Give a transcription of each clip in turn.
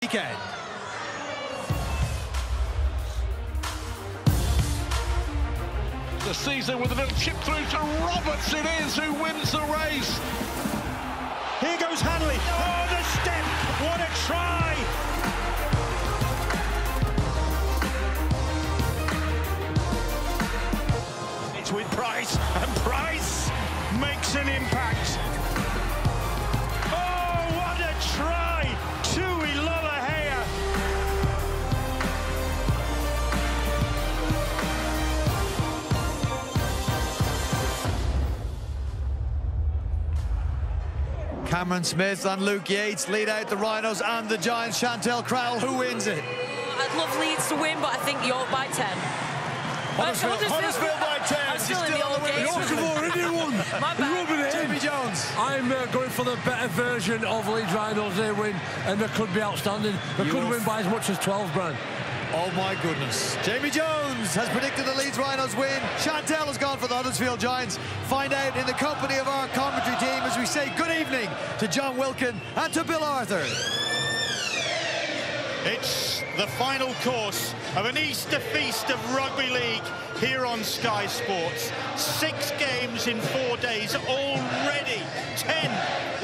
weekend. The season with a little chip through to Roberts it is, who wins the race. Here goes Hanley. Oh, the step! What a try! It's with Price, and Price makes an impact. Oh, what a try! Tui Lolohea. Cameron Smith and Luke Yates lead out the Rhinos and the Giants. Chantel Crowell, who wins it? I'd love Leeds to win, but I think York by 10. Huddersfield by 10. I'm still in the old game. York have already won. My bad. Jamie Jones. I'm going for the better version of Leeds Rhinos. They win, and they could be outstanding. They could win by as much as 12, Brian. Oh my goodness. Jamie Jones has predicted the Leeds Rhinos win. Chantel has gone for the Huddersfield Giants. Find out in the company of our commentary team as we say good evening to John Wilkin and to Bill Arthur. It's the final course of an Easter feast of rugby league here on Sky Sports. 6 games in 4 days already. 10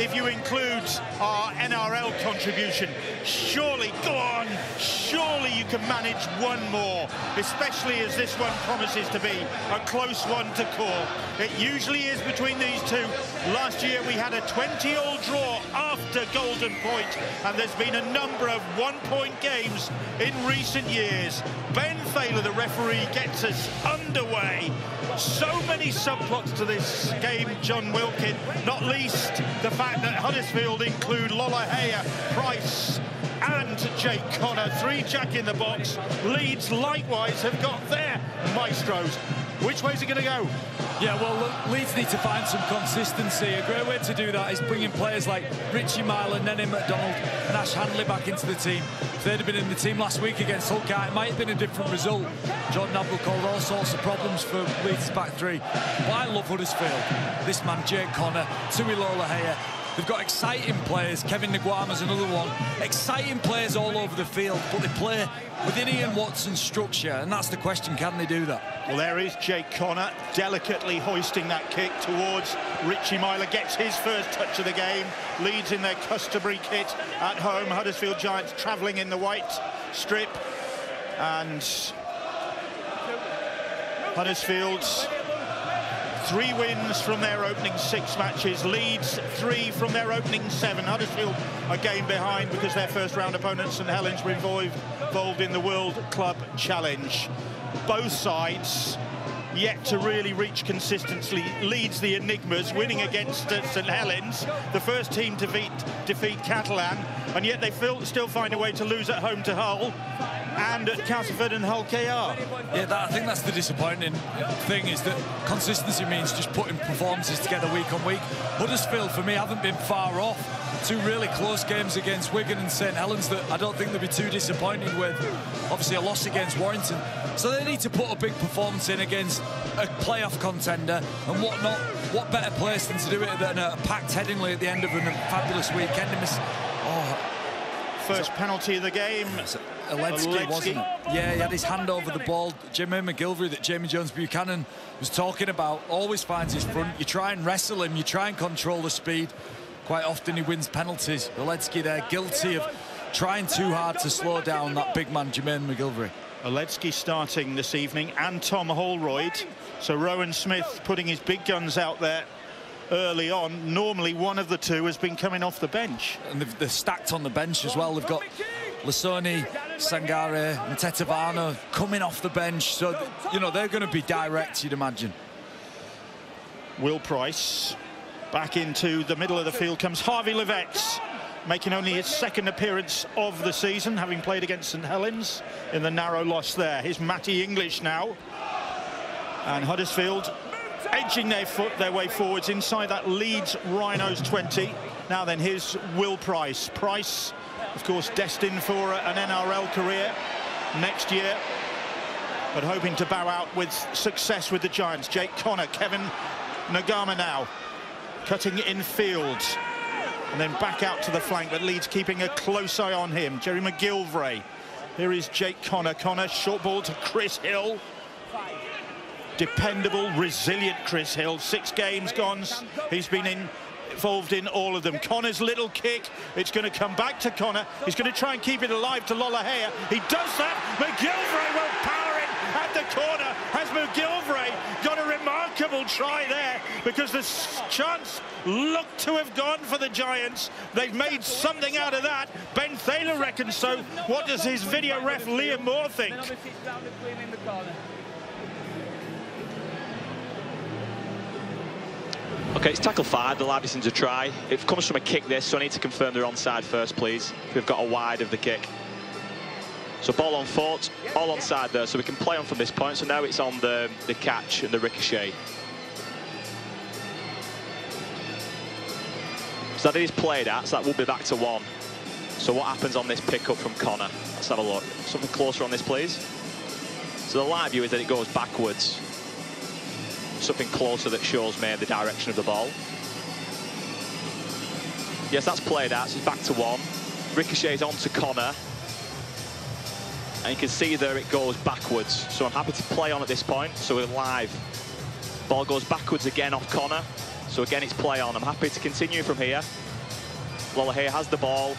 if you include our NRL contribution. Surely, go on, surely you can manage one more, especially as this one promises to be a close one to call. It usually is between these two. Last year we had a 20-all draw after Golden Point, and there's been a number of one-point games in recent years. Ben Thaler, the referee, gets us underway. So many subplots to this game, John Wilkin, not least the fact that Huddersfield include Lolohea, Price and Jake Connor. 3 Jack in the box. Leeds likewise have got their maestros. Which way's it going to go? Yeah, well, look, Leeds need to find some consistency. A great way to do that is bringing players like Richie Myler, Nenny McDonald and Ash Handley back into the team. If they'd have been in the team last week against Hull, it might have been a different result. Jordan Abdul caused all sorts of problems for Leeds' back three. But I love Huddersfield. This man, Jake Connor, Tui Lolohea. They've got exciting players. Kevin Nguama's another one. Exciting players all over the field, but they play within Ian Watson's structure, and that's the question, can they do that? Well, there is Jake Connor delicately hoisting that kick towards Richie Myler. Gets his first touch of the game. Leeds in their customary kit at home. Huddersfield Giants travelling in the white strip. And Huddersfield's 3 wins from their opening 6 matches. Leeds 3 from their opening 7. Huddersfield a game behind because their first round opponents St Helens were involved in the World Club Challenge. Both sides yet to really reach consistency. Leeds, the Enigmas, winning against St Helens, the first team to defeat Catalan, and yet they still find a way to lose at home to Hull and at Castleford and Hull KR. Yeah, I think that's the disappointing thing, is that consistency means just putting performances together week on week. Huddersfield, for me, haven't been far off. 2 really close games against Wigan and St Helens that I don't think they'll be too disappointed with. Obviously a loss against Warrington. So they need to put a big performance in against a playoff contender, and what better place than to do it than a packed Headingley at the end of a fabulous weekend. First penalty of the game. Oledsky, wasn't it? Yeah, he had his hand over the ball. Jimmy McGilvery, that Jamie Jones-Buchanan was talking about, always finds his front. You try and wrestle him, you try and control the speed. Quite often he wins penalties. Oledsky there, guilty of trying too hard to slow down that big man, Jermaine McGilvery. Oledsky starting this evening, and Tom Holroyd. So Rowan Smith putting his big guns out there early on. Normally one of the two has been coming off the bench. And they're stacked on the bench as well. They've got Lasoni, Sangare and Tetevano coming off the bench. So, you know, they're going to be direct, you'd imagine. Will Price back into the middle of the field comes Harvey Levetts, making only his 2nd appearance of the season, having played against St Helens in the narrow loss there. Here's Matty English now. And Huddersfield edging their way forwards inside that Leeds Rhinos 20. Now then, here's Will Price. Price, of course, destined for an NRL career next year, but hoping to bow out with success with the Giants. Jake Connor, Kevin Nguama now cutting in field. and then back out to the flank, but Leeds keeping a close eye on him. Jerry McGillvray. Here is Jake Connor. Connor, short ball to Chris Hill. Dependable, resilient Chris Hill. 6 games gone. He's been involved in all of them. Connor's little kick. It's going to come back to Connor. He's going to try and keep it alive to Lolohea. He does that. McGillvray will power in at the corner. Has McGillvray got a remarkable try there, because the chance looked to have gone for the Giants. They've made something out of that. Ben Thaler reckons so. What does his video ref Liam Moore think? Okay, it's tackle 5, the Lavison to try. It comes from a kick this, so I need to confirm they're onside first, please. We've got a wide of the kick. So ball on foot, all onside there, so we can play on from this point. So now it's on the catch and the ricochet. So that is played at, so that will be back to 1. So what happens on this pickup from Connor? Let's have a look. Something closer on this, please. So the live view is that it goes backwards. Something closer that shows me the direction of the ball. Yes, that's played out, so it's back to 1. Ricochets onto Connor. And you can see there it goes backwards. So I'm happy to play on at this point. So we're live. Ball goes backwards again off Connor. So again, it's play on. I'm happy to continue from here. Lolohea has the ball.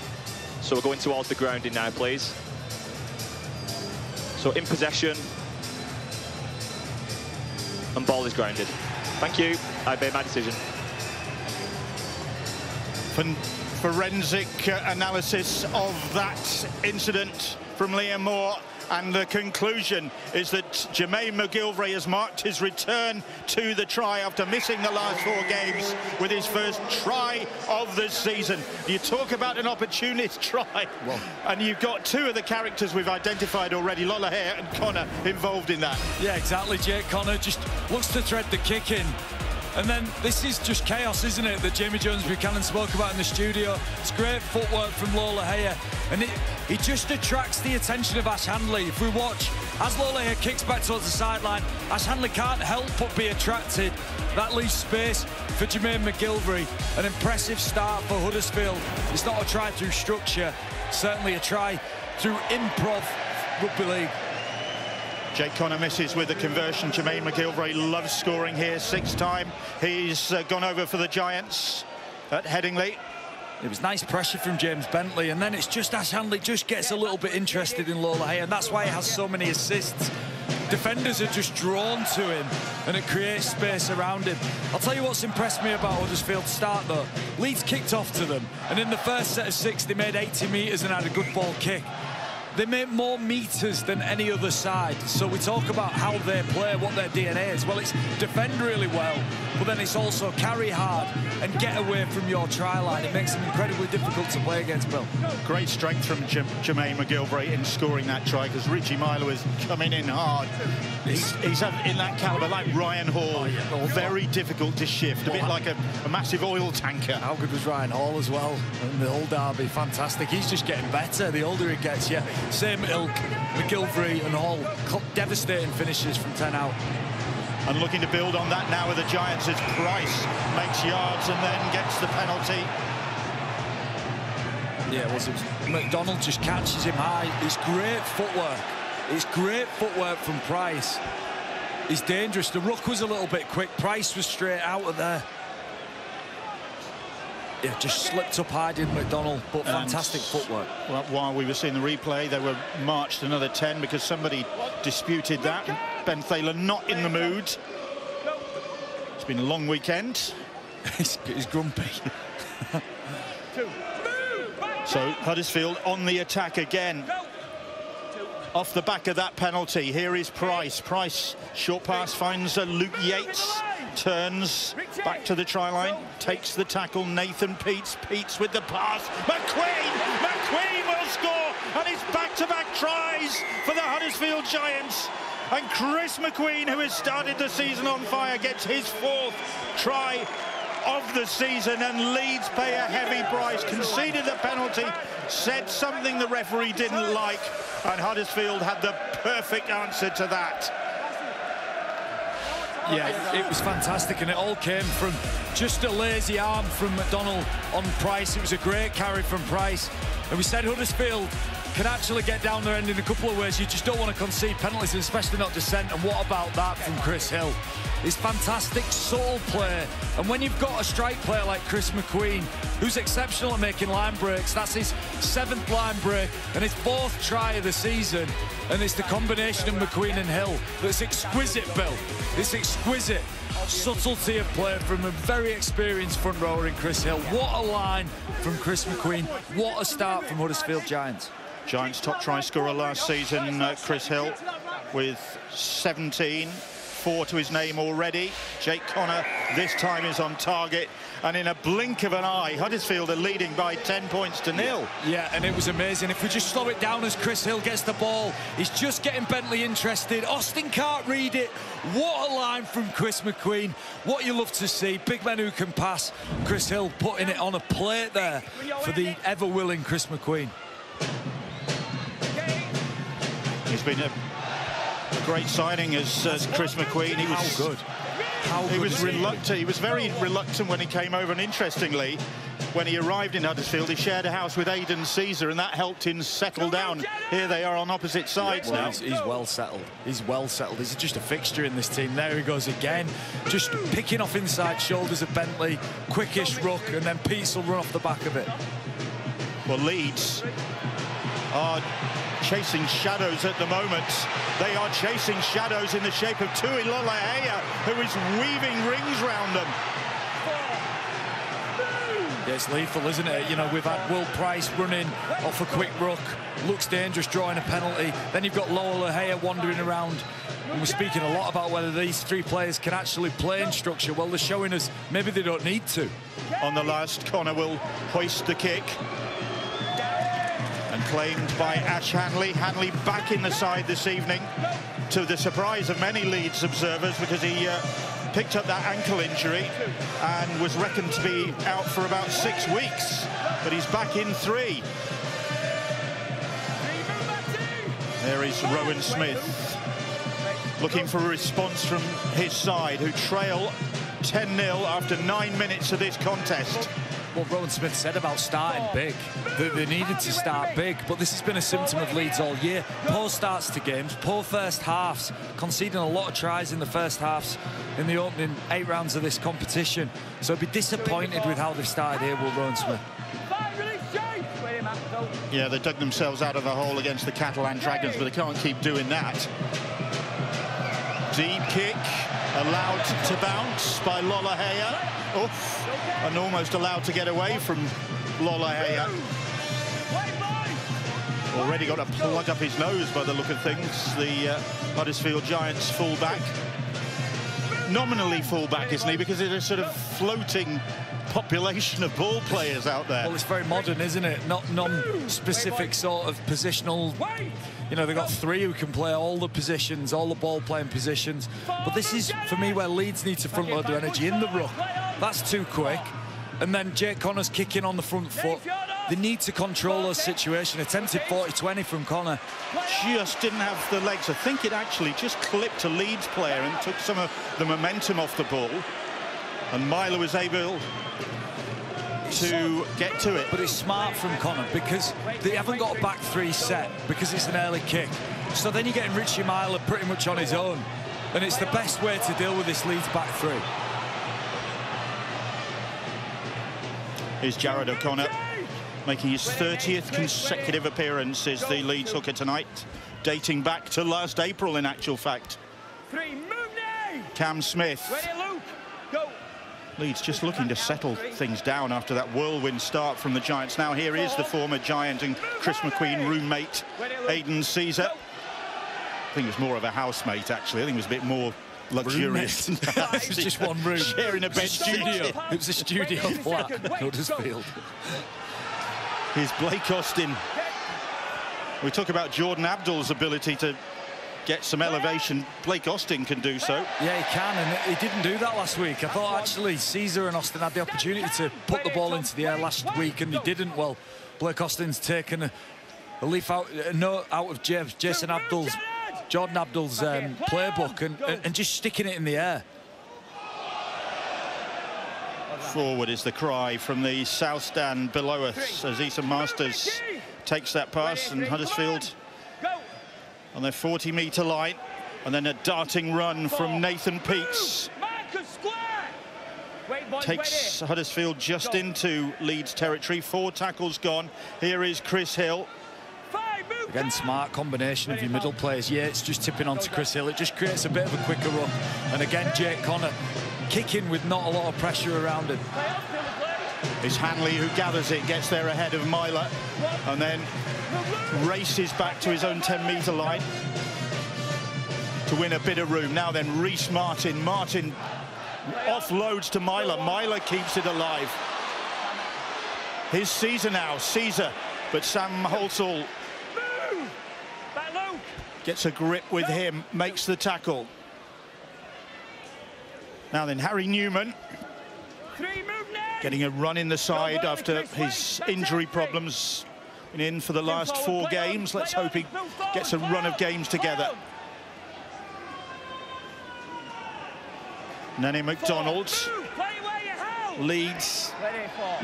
So we're going towards the grounding now, please. So in possession. And ball is grounded. Thank you. I made my decision. Forensic analysis of that incident from Liam Moore, and the conclusion is that Jermaine McGillvray has marked his return to the try after missing the last 4 games with his first try of the season. You talk about an opportunist try, and you've got 2 of the characters we've identified already, Lolohea and Connor, involved in that. Yeah, exactly. Jake Connor just wants to thread the kick in. And then this is just chaos, isn't it, that Jamie Jones-Buchanan spoke about in the studio. It's great footwork from Lolohea, and he just attracts the attention of Ash Handley. If we watch, as Lolohea kicks back towards the sideline, Ash Handley can't help but be attracted. That leaves space for Jermaine McGillvray. An impressive start for Huddersfield. It's not a try through structure, certainly a try through improv rugby league. Jake Connor misses with the conversion. Jermaine McGillvray loves scoring here. 6th time he's gone over for the Giants at Headingley. It was nice pressure from James Bentley, and then it's just Ash Handley just gets a little bit interested in Lolohea, and that's why he has so many assists. Defenders are just drawn to him, and it creates space around him. I'll tell you what's impressed me about Huddersfield's start, though. Leeds kicked off to them, and in the first set of 6, they made 80 metres and had a good ball kick. They make more metres than any other side. So we talk about how they play, what their DNA is. Well, it's defend really well, but then it's also carry hard and get away from your try line. It makes them incredibly difficult to play against, Bill. Great strength from Jermaine McGillvray in scoring that try, because Richie Milo is coming in hard. He's in that calibre, like Ryan Hall. Very difficult to shift, a bit like a massive oil tanker. How good was Ryan Hall as well? And the whole derby, fantastic. He's just getting better the older he gets, yeah. Same ilk, McGillvray and Hall, devastating finishes from 10 out. And looking to build on that now with the Giants as Price makes yards and then gets the penalty. Yeah, well, McDonald just catches him high. It's great footwork. It's great footwork from Price. He's dangerous. The ruck was a little bit quick. Price was straight out of there. Yeah, just slipped up high, did McDonald, but fantastic footwork. Well, while we were seeing the replay, they were marched another 10 because somebody disputed that. Ben Thaler not in the mood. It's been a long weekend. He's grumpy. So Huddersfield on the attack again. Off the back of that penalty, here is Price. Price, short pass, finds Luke Yates. Turns back to the try line, takes the tackle. Nathan Peets with the pass. McQueen will score, and it's back-to-back tries for the Huddersfield Giants. And Chris McQueen, who has started the season on fire, gets his 4th try of the season, and Leeds pay a heavy price. Conceded the penalty, said something the referee didn't like, and Huddersfield had the perfect answer to that. Yeah, it was fantastic, and it all came from just a lazy arm from McDonald on Price. It was a great carry from Price. And we said Huddersfield can actually get down their end in a couple of ways. You just don't want to concede penalties, especially not dissent. And what about that from Chris Hill? It's fantastic, subtle play. And when you've got a strike player like Chris McQueen, who's exceptional at making line breaks, that's his 7th line break and his 4th try of the season. And it's the combination of McQueen and Hill that's exquisite, Bill. This exquisite subtlety of play from a very experienced front rower in Chris Hill. What a line from Chris McQueen. What a start from Huddersfield Giants. Giants' top try scorer last season, Chris Hill, with 17. 4 to his name already. Jake Connor this time is on target, and in a blink of an eye, Huddersfield are leading by 10 points to 0. Yeah, and it was amazing. If we just slow it down as Chris Hill gets the ball, he's just getting Bentley interested. Austin can't read it. What a line from Chris McQueen. What you love to see. Big men who can pass. Chris Hill putting it on a plate there for the ever-willing Chris McQueen. He's been a great signing as Chris McQueen. He was good. He was reluctant. He was very reluctant when he came over, and interestingly, when he arrived in Huddersfield, he shared a house with Aidan Caesar, and that helped him settle down. Here they are on opposite sides now. He's well settled. He's well settled. He's just a fixture in this team. There he goes again, just picking off inside shoulders of Bentley, quickish ruck, and then Peace will run off the back of it. Well, Leeds are chasing shadows at the moment. They are chasing shadows in the shape of Tui Lolohea, who is weaving rings round them. Yeah, it's lethal, isn't it? You know, we've had Will Price running off a quick ruck, looks dangerous, drawing a penalty. Then you've got Lolohea wandering around. And we're speaking a lot about whether these 3 players can actually play in structure. Well, they're showing us maybe they don't need to. On the last, Connor will hoist the kick. And claimed by Ash Hanley. Hanley back in the side this evening, to the surprise of many Leeds observers, because he picked up that ankle injury and was reckoned to be out for about 6 weeks. But he's back in 3. There is Rowan Smith, looking for a response from his side, who trail 10-0 after 9 minutes of this contest. What Rowan Smith said about starting big. They needed to start big, but this has been a symptom of Leeds all year. Poor starts to games, poor first halves, conceding a lot of tries in the first halves in the opening 8 rounds of this competition. So I'd be disappointed with how they've started here, will Rowan Smith. Yeah, they dug themselves out of a hole against the Catalan Dragons, but they can't keep doing that. Deep kick, allowed to bounce by Lolohea. Oof, and almost allowed to get away from Lolohea. Already got a plug up his nose by the look of things, the Huddersfield Giants fullback. Nominally fullback, isn't he? Because it's a sort of floating population of ball players out there. Well, it's very modern, isn't it? Not non-specific sort of positional. You know, they've got 3 who can play all the positions, all the ball-playing positions. But this is, for me, where Leeds need to front-load their energy in the ruck. That's too quick. And then Jake Connor's kicking on the front foot. They need to control those situations. Attempted 40-20 from Connor. Just didn't have the legs. I think it actually just clipped a Leeds player and took some of the momentum off the ball. And Myler was able to get to it. But it's smart from Connor, because they haven't got a back 3 set, because it's an early kick. So then you're getting Richie Myler pretty much on his own. And it's the best way to deal with this Leeds back 3. Here's Jared O'Connor, making his 30th consecutive appearance as the Leeds hooker tonight, dating back to last April in actual fact. Cam Smith. Leeds just looking to settle things down after that whirlwind start from the Giants. Now here is the former Giant and Chris McQueen roommate, Aidan Caesar. I think it was more of a housemate, actually. I think it was a bit more luxurious. It was just one room. Sharing a bed studio. It was a studio flat at Huddersfield. Here's Blake Austin. We talk about Jordan Abdull's ability to get some elevation. Blake Austin can do so. Yeah, he can, and he didn't do that last week. I thought actually Caesar and Austin had the opportunity to put the ball into the air last week, and they didn't. Well, Blake Austin's taken a leaf out, a note out of Jordan Abdull's playbook and just sticking it in the air. Forward is the cry from the south stand below us as Easton Masters takes that pass, and Huddersfield on their 40-metre line, and then a darting run from Nathan Peats takes Huddersfield just into Leeds territory. 4 tackles gone. Here is Chris Hill. Again, smart combination of your middle players. Yeah, it's just tipping onto Chris Hill. It just creates a bit of a quicker run. And again, Jake Connor kicking with not a lot of pressure around him. It's Hanley who gathers it, gets there ahead of Myler, and then races back to his own 10-metre line to win a bit of room. Now then, Reece Martin. Martin offloads to Myler. Myler keeps it alive. His Caesar now. Caesar. But Sam Holsall gets a grip with him, makes the tackle. Now then, Harry Newman getting a run in the side after his injury problems. Been in for the last 4 games. Let's hope he gets a run of games together. Nenny McDonald. Leeds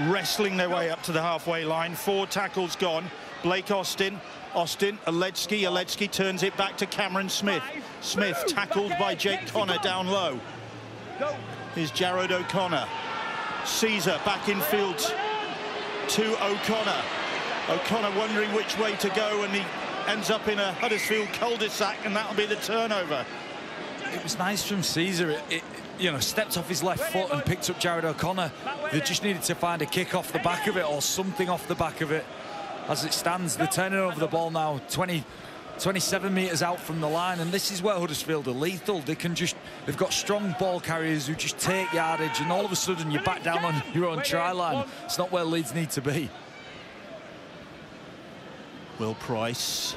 wrestling their way up to the halfway line. 4 tackles gone. Blake Austin. Austin, Aledski turns it back to Cameron Smith. Smith tackled by Jake Connor down low. Here's Jared O'Connor. Caesar back in field to O'Connor. O'Connor wondering which way to go, and he ends up in a Huddersfield cul-de-sac, and that'll be the turnover. It was nice from Caesar. It you know, stepped off his left foot and picked up Jared O'Connor. They just needed to find a kick off the back of it, or something off the back of it. As it stands, they're turning over the ball now, 27 metres out from the line, and this is where Huddersfield are lethal. They've got strong ball carriers who just take yardage, and all of a sudden you're back down on your own try line. It's not where Leeds need to be. Will Price.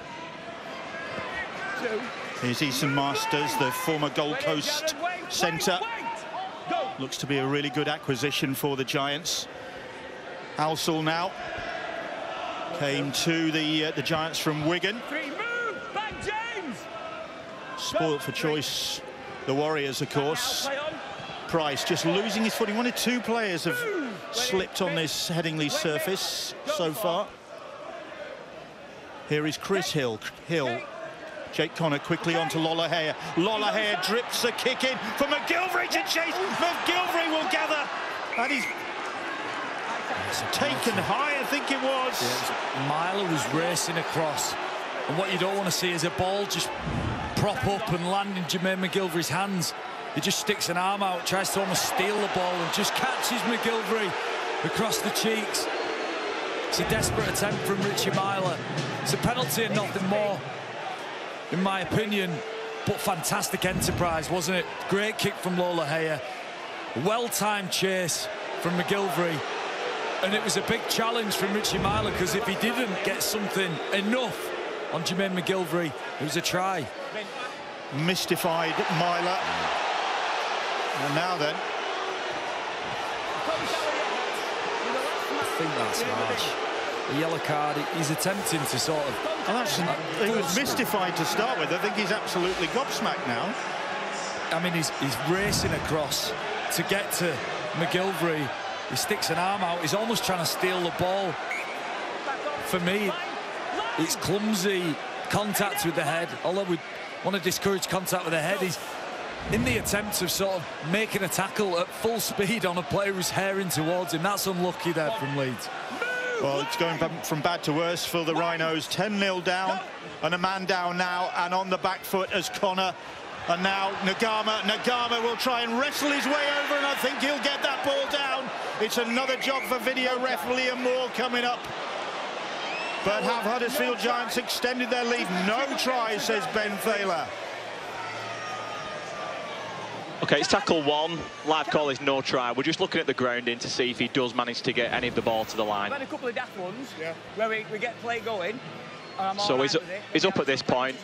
Here's Easton Masters, the former Gold Coast centre. Looks to be a really good acquisition for the Giants. Halsall now came to the Giants from Wigan. Spoilt for choice, the Warriors, of course. Price just losing his footing. 1 or 2 players have slipped on this Headingley surface so far. Here is Chris Hill. Jake Connor quickly onto Lolohea. Lolohea drips a kick in for McGilvery to chase. McGilvery will gather, and he's taken high, I think it was. Yeah, Myler was racing across, and what you don't want to see is a ball just prop up and land in Jermaine McGilvery's hands. He just sticks an arm out, tries to almost steal the ball, and just catches McGilvery across the cheeks. It's a desperate attempt from Richie Myler. It's a penalty and nothing more, in my opinion, but fantastic enterprise, wasn't it? Great kick from Lolohea, well-timed chase from McGilvery, and it was a big challenge from Richie Myler, because if he didn't get something enough on Jermaine McGilvery, it was a try. Mystified Myler. And now then. I think that's harsh. A yellow card. He's attempting to sort of... He was mystified to start with. I think he's absolutely gobsmacked now. I mean, he's racing across to get to McGilvery. He sticks an arm out. He's almost trying to steal the ball. For me, it's clumsy contact with the head. Although we want to discourage contact with the head, he's in the attempt of sort of making a tackle at full speed on a player who's herring towards him. That's unlucky there from Leeds. Well, it's going from bad to worse for the Rhinos. 10-0 down, and a man down now, and on the back foot as Connor. And now Nagama will try and wrestle his way over, and I think he'll get that ball down. It's another job for video ref Liam Moore coming up. But have Huddersfield Giants extended their lead? No try, says Ben Thaler. OK, it's tackle 1. Live call is no try. We're just looking at the grounding to see if he does manage to get any of the ball to the line. We've had a couple of daft ones where we get play going. So he's up at this point.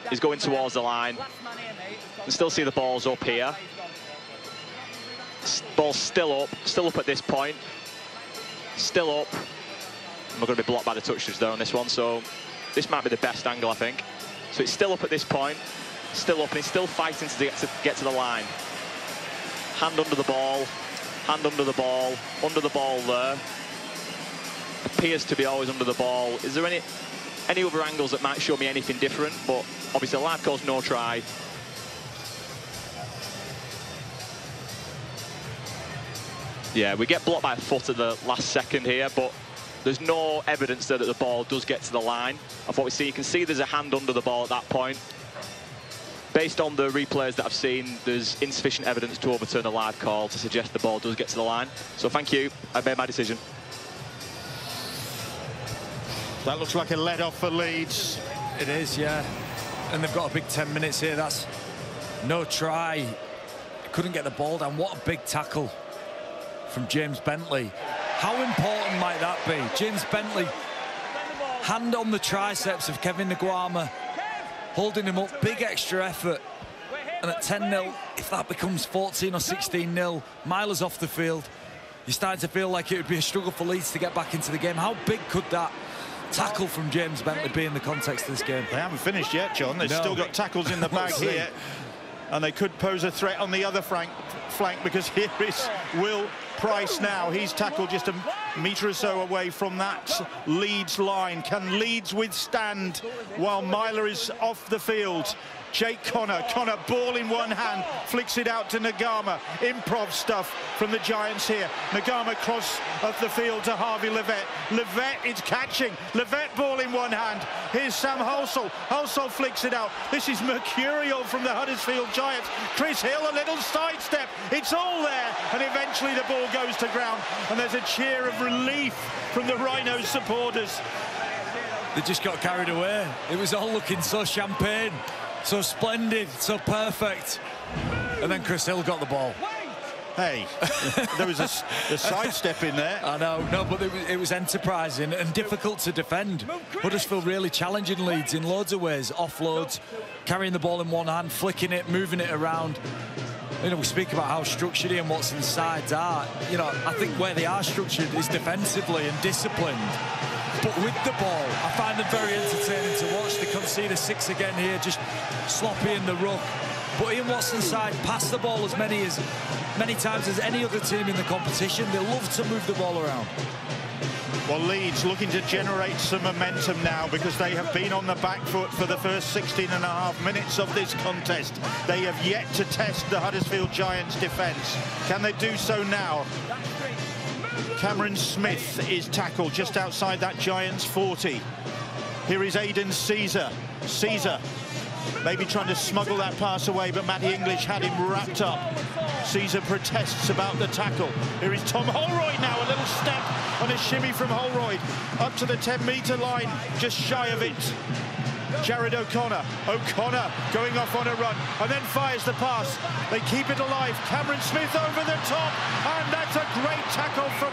He's going towards the line. You can still see the ball's up here. Ball's still up at this point. Still up. We're going to be blocked by the touches there on this one, so this might be the best angle, I think. So it's still up at this point. Still up, and he's still fighting to get to the line. Hand under the ball. Hand under the ball there. Appears to be always under the ball. Is there any other angles that might show me anything different? But obviously, live calls no try. Yeah, we get blocked by a foot at the last second here, but there's no evidence there that the ball does get to the line of what we see. You can see there's a hand under the ball at that point. Based on the replays that I've seen, there's insufficient evidence to overturn a live call to suggest the ball does get to the line. So thank you, I've made my decision. That looks like a let-off for Leeds. It is, yeah. And they've got a big 10 minutes here. That's no try. Couldn't get the ball down. What a big tackle from James Bentley. How important might that be? James Bentley, hand on the triceps of Kevin Nguama, holding him up, big extra effort. And at 10-0, if that becomes 14 or 16-0, Myler's off the field. You're starting to feel like it would be a struggle for Leeds to get back into the game. How big could that tackle from James Bentley be in the context of this game? They haven't finished yet, John. They've still got tackles in the bag here. And they could pose a threat on the other flank because here is Will Price now. He's tackled just a metre or so away from that Leeds line. Can Leeds withstand while Myler is off the field? Jake Connor, ball in one hand, flicks it out to Nagama. Improv stuff from the Giants here. Nagama cross of the field to Harvey Levett. Levett is catching. Levett ball in one hand. Here's Sam Halsall. Halsall flicks it out. This is Mercurial from the Huddersfield Giants. Chris Hill, a little sidestep. It's all there. And eventually the ball goes to ground. And there's a cheer of relief from the Rhinos supporters. They just got carried away. It was all looking so champagne. So splendid, so perfect. And then Chris Hill got the ball. Hey, there was a sidestep in there. I know, no, but it was enterprising and difficult to defend. Huddersfield really challenging Leeds in loads of ways. Offloads, carrying the ball in one hand, flicking it, moving it around. You know, we speak about how structured and what's inside are. You know, I think where they are structured is defensively and disciplined. But with the ball, I find them very entertaining to watch. They concede a 6 again here, just sloppy in the ruck. But Ian Watson's side passed the ball as many times as any other team in the competition. They love to move the ball around. Well, Leeds looking to generate some momentum now because they have been on the back foot for the first 16.5 minutes of this contest. They have yet to test the Huddersfield Giants' defence. Can they do so now? Cameron Smith is tackled just outside that Giants 40. Here is Aidan Caesar. Caesar maybe trying to smuggle that pass away, but Matty English had him wrapped up. Caesar protests about the tackle. Here is Tom Holroyd now, a little step on a shimmy from Holroyd up to the 10-metre line, just shy of it. Jared O'Connor going off on a run and then fires the pass. They keep it alive. Cameron Smith over the top, and that's a great tackle from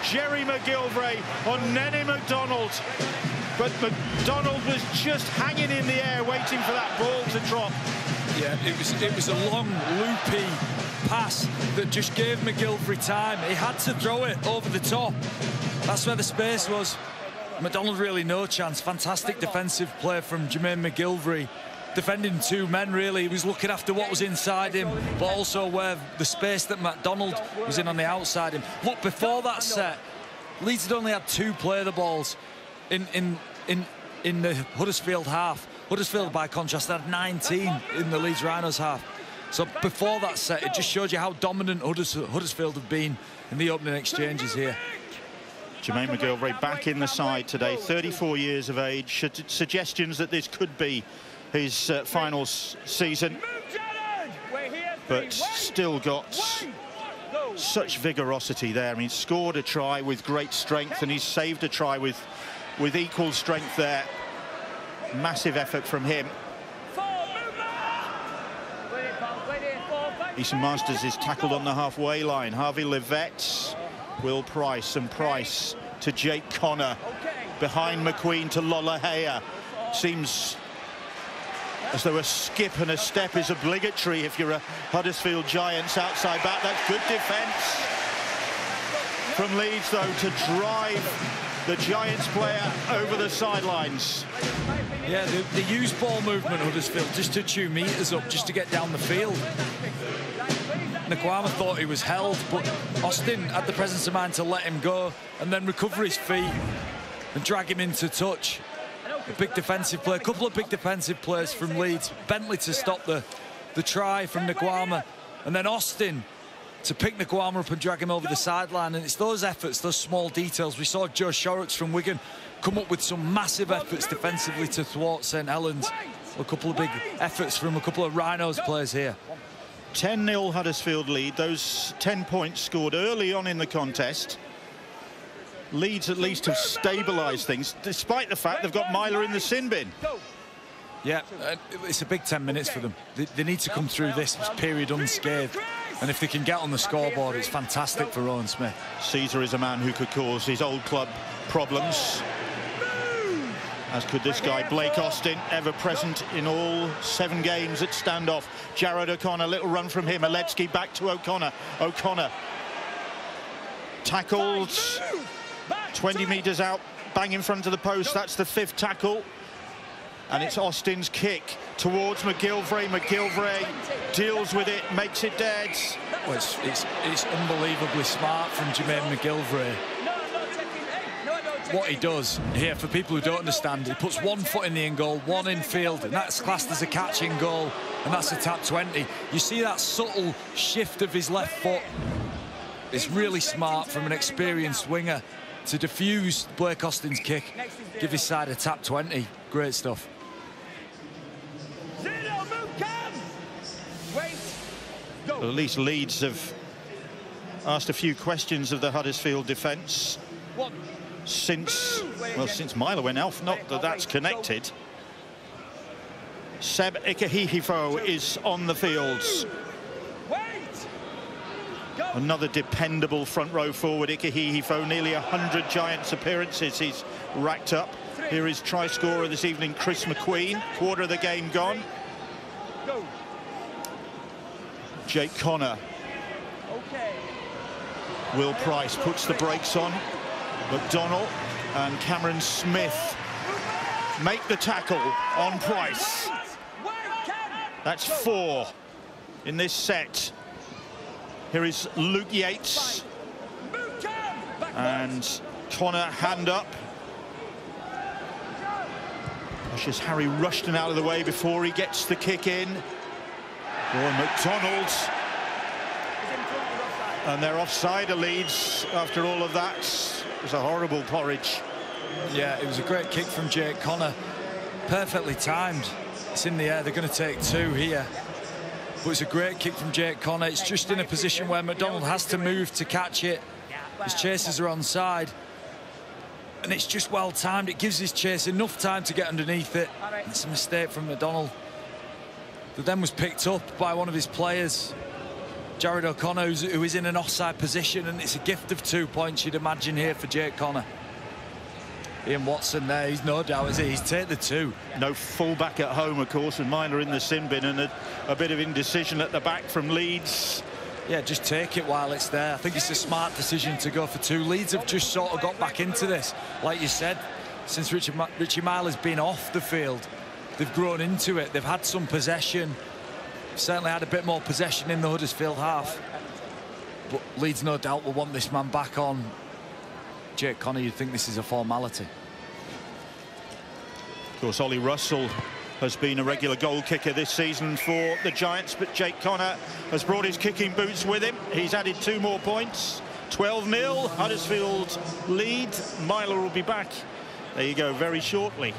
Jerry McGilvray on Nenny McDonald. But McDonald was just hanging in the air waiting for that ball to drop. Yeah, it was a long, loopy pass that just gave McGilvray time. He had to throw it over the top. That's where the space was. McDonald really no chance. Fantastic defensive play from Jermaine McGilvray. Defending 2 men, really. He was looking after what was inside him, but also where the space that McDonald was in on the outside him. Look, before that set, Leeds had only had 2 play the balls in the Huddersfield half. Huddersfield, by contrast, had 19 in the Leeds Rhinos half. So before that set, it just showed you how dominant Huddersfield have been in the opening exchanges here. Jermaine McGilvray back in the side today, 34 years of age. Suggestions that this could be his final season, but still got such vigorosity there. I mean, scored a try with great strength, and he's saved a try with equal strength there. Massive effort from him. Easton Masters is tackled on the halfway line. Harvey Levett, Will Price, and Price to Jake Connor. Behind McQueen to Lolohea. Seems as though a skip and a step is obligatory if you're a Huddersfield Giants outside back. That's good defence from Leeds, though, to drive the Giants player over the sidelines. Yeah, they use ball movement, Huddersfield, just to chew meters up, just to get down the field. Nkwama thought he was held, but Austin had the presence of mind to let him go and then recover his feet and drag him into touch. A big defensive play, a couple of big defensive plays from Leeds. Bentley to stop the try from Nkwama, and then Austin to pick Nkwama up and drag him over the sideline. And it's those efforts, those small details. We saw Joe Shorrocks from Wigan come up with some massive efforts defensively to thwart St Helens. A couple of big efforts from a couple of Rhinos players here. 10-0 Huddersfield lead. Those 10 points scored early on in the contest. Leeds at least have stabilised things, despite the fact they've got Myler in the sin bin. Yeah, it's a big 10 minutes for them. They need to come through this period unscathed. And if they can get on the scoreboard, it's fantastic for Rowan Smith. Caesar is a man who could cause his old club problems, as could this guy, Blake Austin, ever present in all 7 games at standoff. Jared O'Connor, little run from him. Alecki back to O'Connor. O'Connor tackled 20 metres out, bang in front of the post. That's the 5th tackle. And it's Austin's kick towards McGilvray. McGilvray deals with it, makes it dead. Well, it's unbelievably smart from Jermaine McGilvray. What he does here, for people who don't understand, he puts 1 foot in the in goal, 1 in field, and that's classed as a catching goal, and that's a tap 20. You see that subtle shift of his left foot. It's really smart from an experienced winger to diffuse Blake Austin's kick, give his side a tap 20. Great stuff. Well, at least Leeds have asked a few questions of the Huddersfield defence since Myler went off. Not that that's connected. Seb Ikehihifo is on the fields. Another dependable front row forward, Ikehihifo. Nearly 100 Giants appearances he's racked up. Here is try scorer this evening, Chris McQueen. Quarter of the game gone. Jake Connor. Will Price puts the brakes on. McDonnell and Cameron Smith make the tackle on Price. That's 4 in this set. Here is Luke Yates. And Connor hand up. Pushes Harry Rushton out of the way before he gets the kick in. Boy, McDonald. And they're offside of Leeds after all of that. It was a horrible porridge. Yeah, it was a great kick from Jake Connor. Perfectly timed. It's in the air. They're going to take 2 here. But it's a great kick from Jake Connor. It's just in a position where McDonald has to move to catch it. His chasers are onside. And it's just well timed. It gives his chase enough time to get underneath it. It's a mistake from McDonald. That then was picked up by one of his players, Jared O'Connor, who is in an offside position, and it's a gift of 2 points, you'd imagine, here for Jake Connor. Ian Watson there, he's no doubt, is he? He's taken the 2. No full-back at home, of course, and Myler in the sin bin, and a bit of indecision at the back from Leeds. Yeah, just take it while it's there. I think it's a smart decision to go for 2. Leeds have just sort of got back into this. Like you said, since Richie Myler's been off the field, they've grown into it. They've had some possession. Certainly had a bit more possession in the Huddersfield half. But Leeds no doubt will want this man back on. Jake Connor, you'd think this is a formality. Of course, Ollie Russell has been a regular goal kicker this season for the Giants, but Jake Connor has brought his kicking boots with him. He's added 2 more points. 12-0, Huddersfield lead. Myler will be back. There you go, very shortly.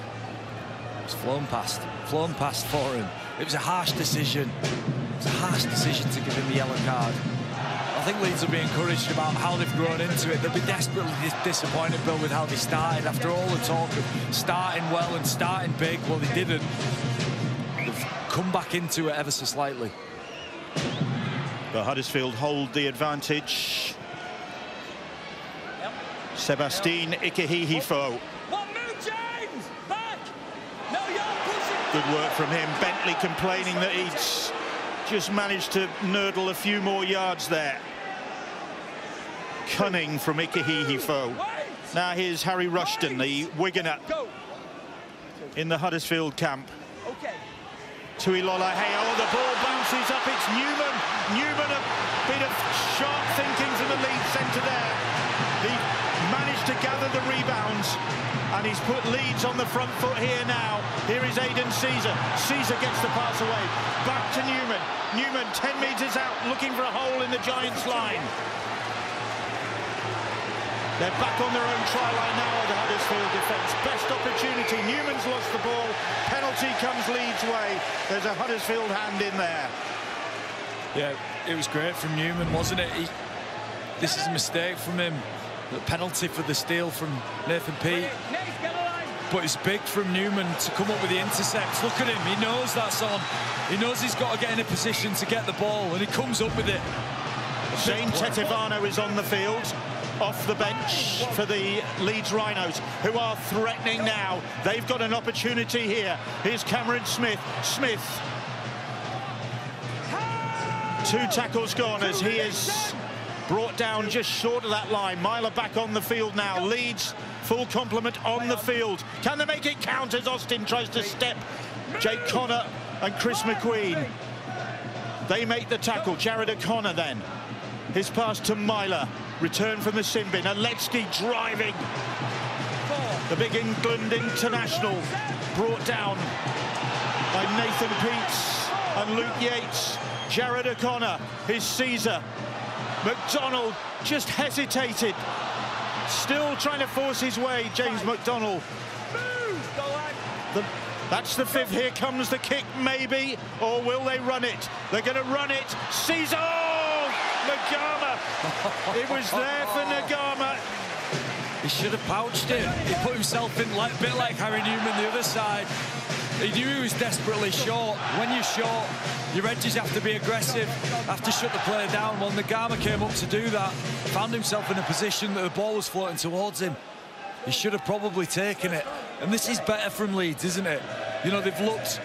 It's flown past for him. It was a harsh decision. It was a harsh decision to give him the yellow card. I think Leeds will be encouraged about how they've grown into it. They'll be desperately disappointed, Bill, with how they started. After all the talk of starting well and starting big, well, they didn't. They've come back into it ever so slightly. But Huddersfield hold the advantage. Sebastien Ikehihifo. Good work from him. Bentley complaining that he's just managed to nurdle a few more yards there. Cunning from Ikehihifo. Now here's Harry Rushton, the Wiganer in the Huddersfield camp. to Ilola. Hey, oh, the ball bounces up. It's Newman. Newman, a bit of sharp thinking from the Leeds centre there. He managed to gather the rebounds, and he's put Leeds on the front foot here now. Here is Aidan Sezer. Sezer gets the pass away. Back to Newman. Newman 10 metres out, looking for a hole in the Giants' line. They're back on their own try line now, the Huddersfield defence. Best opportunity. Newman's lost the ball. Penalty comes Leeds' way. There's a Huddersfield hand in there. Yeah, it was great from Newman, wasn't it? This is a mistake from him. The penalty for the steal from Nathan Peat. But it's big from Newman to come up with the intercepts. Look at him, he knows that's on. He knows he's got to get in a position to get the ball, and he comes up with it. Zane Tetivano is on the field, off the bench for the Leeds Rhinos, who are threatening now. They've got an opportunity here. Here's Cameron Smith. Smith. 2 tackles gone as he is brought down just short of that line. Myler back on the field now. Leeds full complement on the field. Can they make it count as Austin tries to step Jake Connor and Chris McQueen? They make the tackle. Jared O'Connor then. His pass to Myler. Return from the sin bin. Aletsky driving. The big England international brought down by Nathan Peats and Luke Yates. Jared O'Connor, his Sezer. McDonald just hesitated. Still trying to force his way, James McDonald. That's the 5th. Here comes the kick, maybe. Or will they run it? They're going to run it. Sezer! Oh, Nagama! It was there for Nagama. He should have pouched it. He put himself in a bit like Harry Newman the other side. He knew he was desperately short. When you're short, your edges have to be aggressive, have to shut the player down. Well, Nagama came up to do that, found himself in a position that the ball was floating towards him. He should have probably taken it. And this is better from Leeds, isn't it? You know, they've looked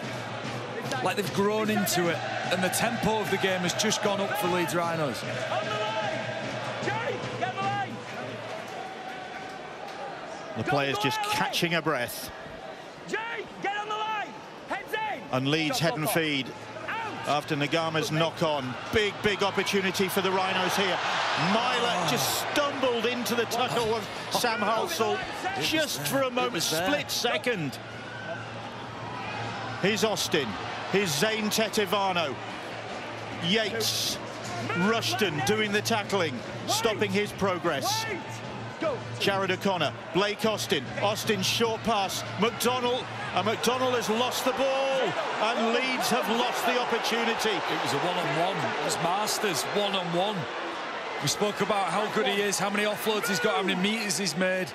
like they've grown into it, and the tempo of the game has just gone up for Leeds Rhinos. The players just catching a breath. And Leeds head and feed after Nagama's knock-on. Big opportunity for the Rhinos here. Myler just stumbled into the tackle of Sam Halsall just for a moment, split second. Here's Austin. Here's Zane Tetivano. Yates. Rushton doing the tackling, stopping his progress. Jared O'Connor, Blake Austin. Austin short pass. McDonald. And McDonald has lost the ball, and Leeds have lost the opportunity. It was a one-on-one. It was Masters, one-on-one. We spoke about how good he is, how many offloads he's got, how many meters he's made.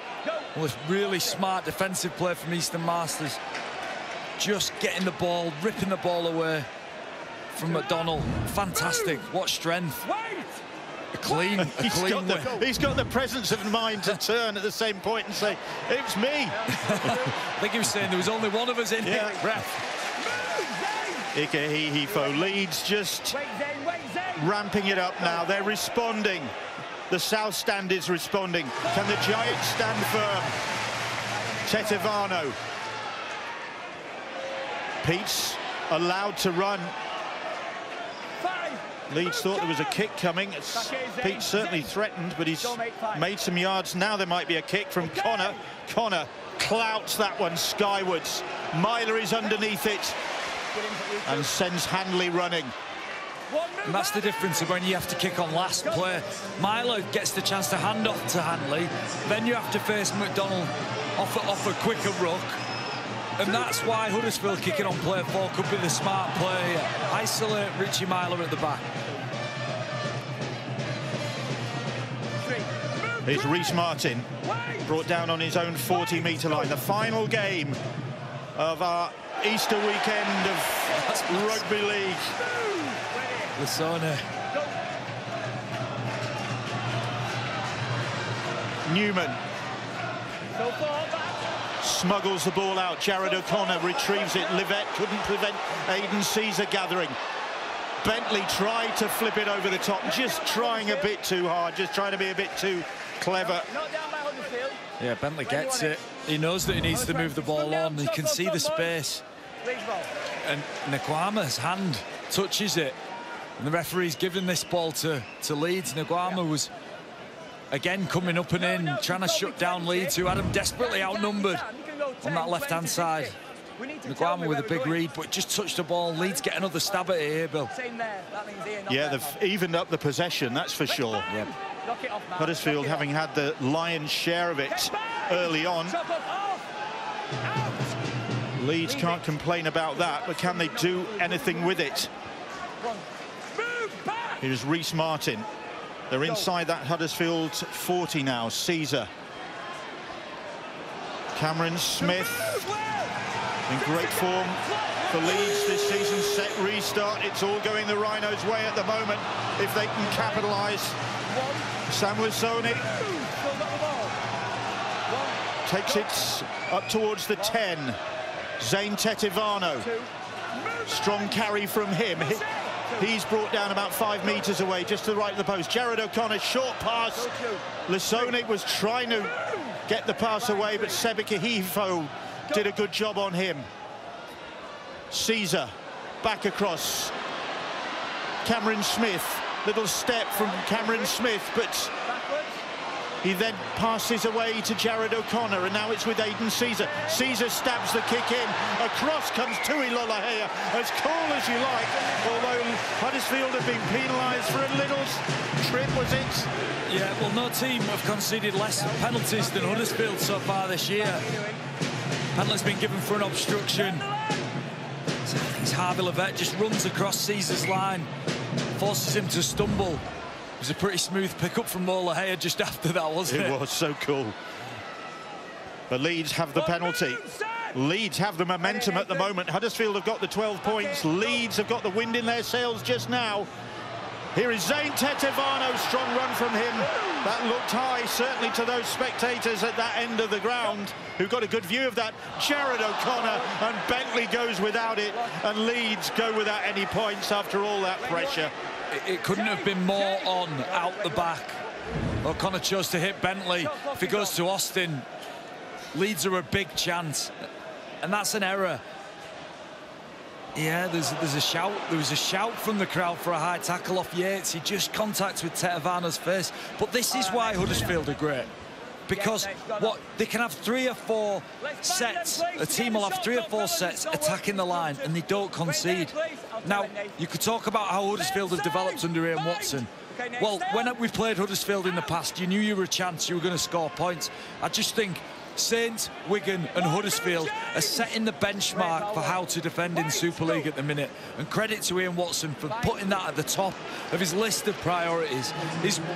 Well, it's really smart defensive play from Easton Masters. Just getting the ball, ripping the ball away from McDonald. Fantastic. What strength. A clean win. He's got the presence of mind to turn at the same point and say, it's me. I think he was saying there was only one of us in here. Ike Hihifo. Leeds just ramping it up now. They're responding. The South Stand is responding. Can the Giants stand firm? Tetivano. Peats allowed to run. Leeds thought there was a kick coming. Pete certainly threatened, but he's made some yards. Now there might be a kick from Connor. Connor clouts that one skywards. Myler is underneath it and sends Hanley running. And that's the difference of when you have to kick on last play. Myler gets the chance to hand off to Hanley. Then you have to face McDonald off a quicker ruck. And that's why Huddersfield kicking on play 4 could be the smart play. Isolate Richie Myler at the back. Here's Reece Martin, brought down on his own 40-metre line. The final game of our Easter weekend of Rugby League. Lasone. Newman smuggles the ball out. Jared O'Connor retrieves it. Livett couldn't prevent Aidan Sezer gathering. Bentley tried to flip it over the top, just trying a bit too hard, just trying to be a bit too clever. Yeah, Bentley gets it. He knows that he needs to move the ball on. He can see the space. Leeds ball. And Nkwama's hand touches it. And the referee's given this ball to Leeds. Nkwama was, again, coming up and in, trying to shut down Leeds, who had him desperately outnumbered on that left-hand side. Nkwama with a big read, but just touched the ball. Leeds get another stab at it here, Bill. Yeah, they've evened up the possession, that's for sure. Yep. Huddersfield having had the lion's share of it early on. Leeds can't complain about that, but can they do anything with it? Here's Reece Martin. They're inside that Huddersfield 40 now. Caesar. Cameron Smith in great form for Leeds this season. Set restart. It's all going the Rhinos' way at the moment if they can capitalise. Samuel Soni takes it up towards the 10. Zane Tetivano. Strong carry from him. He's brought down about 5 metres away, just to the right of the post. Jared O'Connor, short pass. Lasonic was trying to get the pass away, but Sebeke Hifo did a good job on him. Caesar, back across. Cameron Smith, little step from Cameron Smith, but he then passes away to Jared O'Connor, and now it's with Aidan Caesar. Caesar stabs the kick in. Across comes Tui Lolohea, as cool as you like, although Huddersfield have been penalised for a little trip, was it? Yeah, well, no team have conceded less penalties than Huddersfield so far this year. Penalty's been given for an obstruction. So I think it's Harvey Levette just runs across Caesar's line, forces him to stumble. It was a pretty smooth pick-up from Lolohea just after that, wasn't it? It was so cool. But Leeds have the penalty. Leeds have the momentum at the moment. Huddersfield have got the 12 points. Leeds have got the wind in their sails just now. Here is Zane Tetivano, strong run from him. That looked high, certainly to those spectators at that end of the ground, who got a good view of that. Jared O'Connor, and Bentley goes without it, and Leeds go without any points after all that pressure. It couldn't have been more on out the back. O'Connor chose to hit Bentley. If he goes to Austin, Leeds are a big chance, and that's an error. Yeah, there's a shout. There was a shout from the crowd for a high tackle off Yates. He just contacts with Tetivano's face. But this is why Huddersfield are great, because what they can have 3 or 4 sets. A team will have 3 or 4 sets attacking the line, and they don't concede. Now, you could talk about how Huddersfield have developed under Ian Watson. Well, when we've played Huddersfield in the past, you knew you were a chance, you were going to score points. I just think Saints, Wigan and Huddersfield are setting the benchmark for how to defend in Super League at the minute, and credit to Ian Watson for putting that at the top of his list of priorities.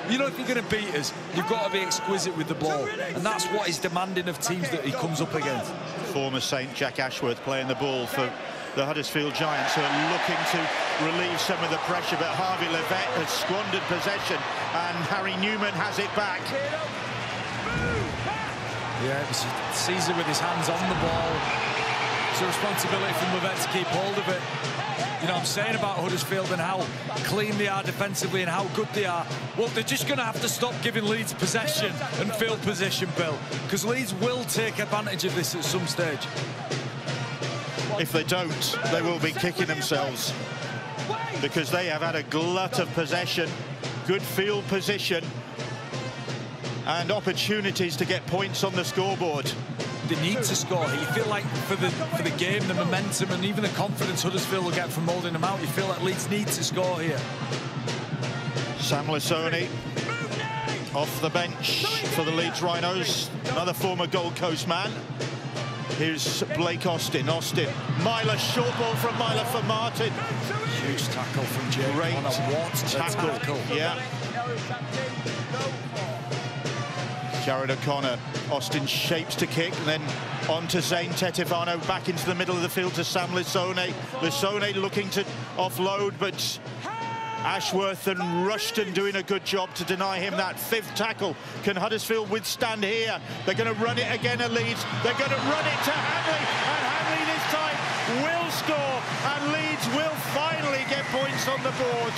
You know, if you're going to beat us, you've got to be exquisite with the ball, and that's what he's demanding of teams that he comes up against. Former Saint Jack Ashworth playing the ball for the Huddersfield Giants, who are looking to relieve some of the pressure, but Harvey Levette has squandered possession and Harry Newman has it back. Yeah, it was Caesar with his hands on the ball. It's a responsibility from Levette to keep hold of it. You know, I'm saying about Huddersfield and how clean they are defensively and how good they are. Well, they're just going to have to stop giving Leeds possession and field position, Bill, because Leeds will take advantage of this at some stage. If they don't, they will be kicking themselves, because they have had a glut of possession, good field position, and opportunities to get points on the scoreboard. They need to score. You feel like for the game, the momentum and even the confidence Huddersfield will get from holding them out, you feel like Leeds need to score here. Sam Lasoni off the bench for the Leeds Rhinos, another former Gold Coast man. Here's Blake Austin. Myler, short ball from Myler for Martin. Huge tackle from Jake. Great tackle. Yeah. Jared O'Connor. Austin shapes to kick, and then on to Zane Tetivano, back into the middle of the field to Sam Lasone. Lasone looking to offload, but Ashworth and Rushton doing a good job to deny him that 5th tackle. Can Huddersfield withstand here? They're going to run it again at Leeds. They're going to run it to Hanley, and Hanley this time will score, and Leeds will finally get points on the board.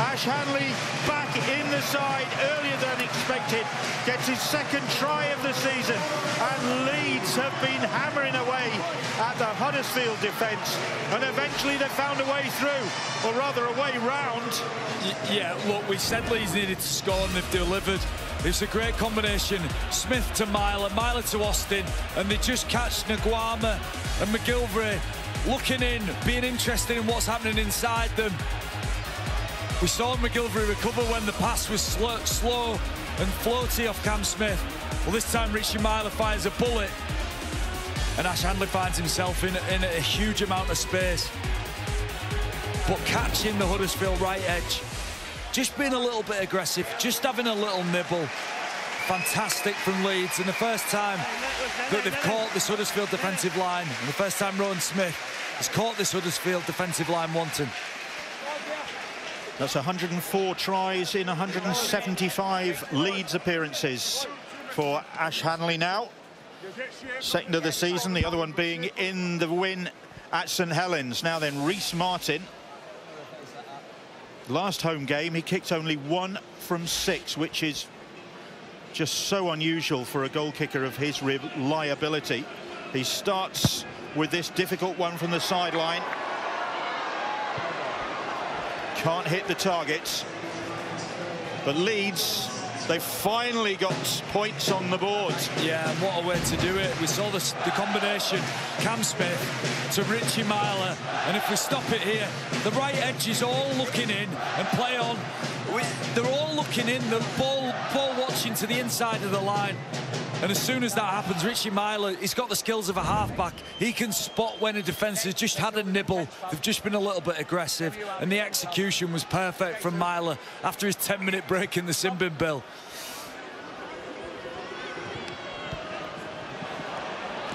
Ash Hanley back in the side earlier than expected, gets his second try of the season, and Leeds have been hammering away at the Huddersfield defence, and eventually they found a way through, or rather a way round. Yeah, look, we said Leeds needed to score and they've delivered. It's a great combination. Smith to Myler, Myler to Austin, and they just catch Nguama and McGilvray looking in, being interested in what's happening inside them. We saw McGilvray recover when the pass was slow and floaty off Cam Smith. Well, this time Richie Myler finds a bullet, and Ash Hanley finds himself in a huge amount of space. But catching the Huddersfield right edge, just being a little bit aggressive, just having a little nibble. Fantastic from Leeds, and the first time that they've caught this Huddersfield defensive line, and the first time Rowan Smith has caught this Huddersfield defensive line wanting. That's 104 tries in 175 Leeds appearances for Ash Hanley now. Second of the season, the other one being in the win at St Helens. Now then, Reece Martin. Last home game, he kicked only 1 from 6, which is just so unusual for a goal kicker of his reliability. He starts with this difficult one from the sideline. Can't hit the targets. But Leeds, they finally got points on the board. Yeah, and what a way to do it. We saw the combination, Cam Smith to Richie Myler, and if we stop it here, the right edge is all looking in and play on. They're all looking in, the ball watching to the inside of the line. And as soon as that happens, Richie Myler, he's got the skills of a halfback. He can spot when a defence has just had a nibble. They've just been a little bit aggressive. And the execution was perfect from Myler after his 10-minute break in the sin bin bill.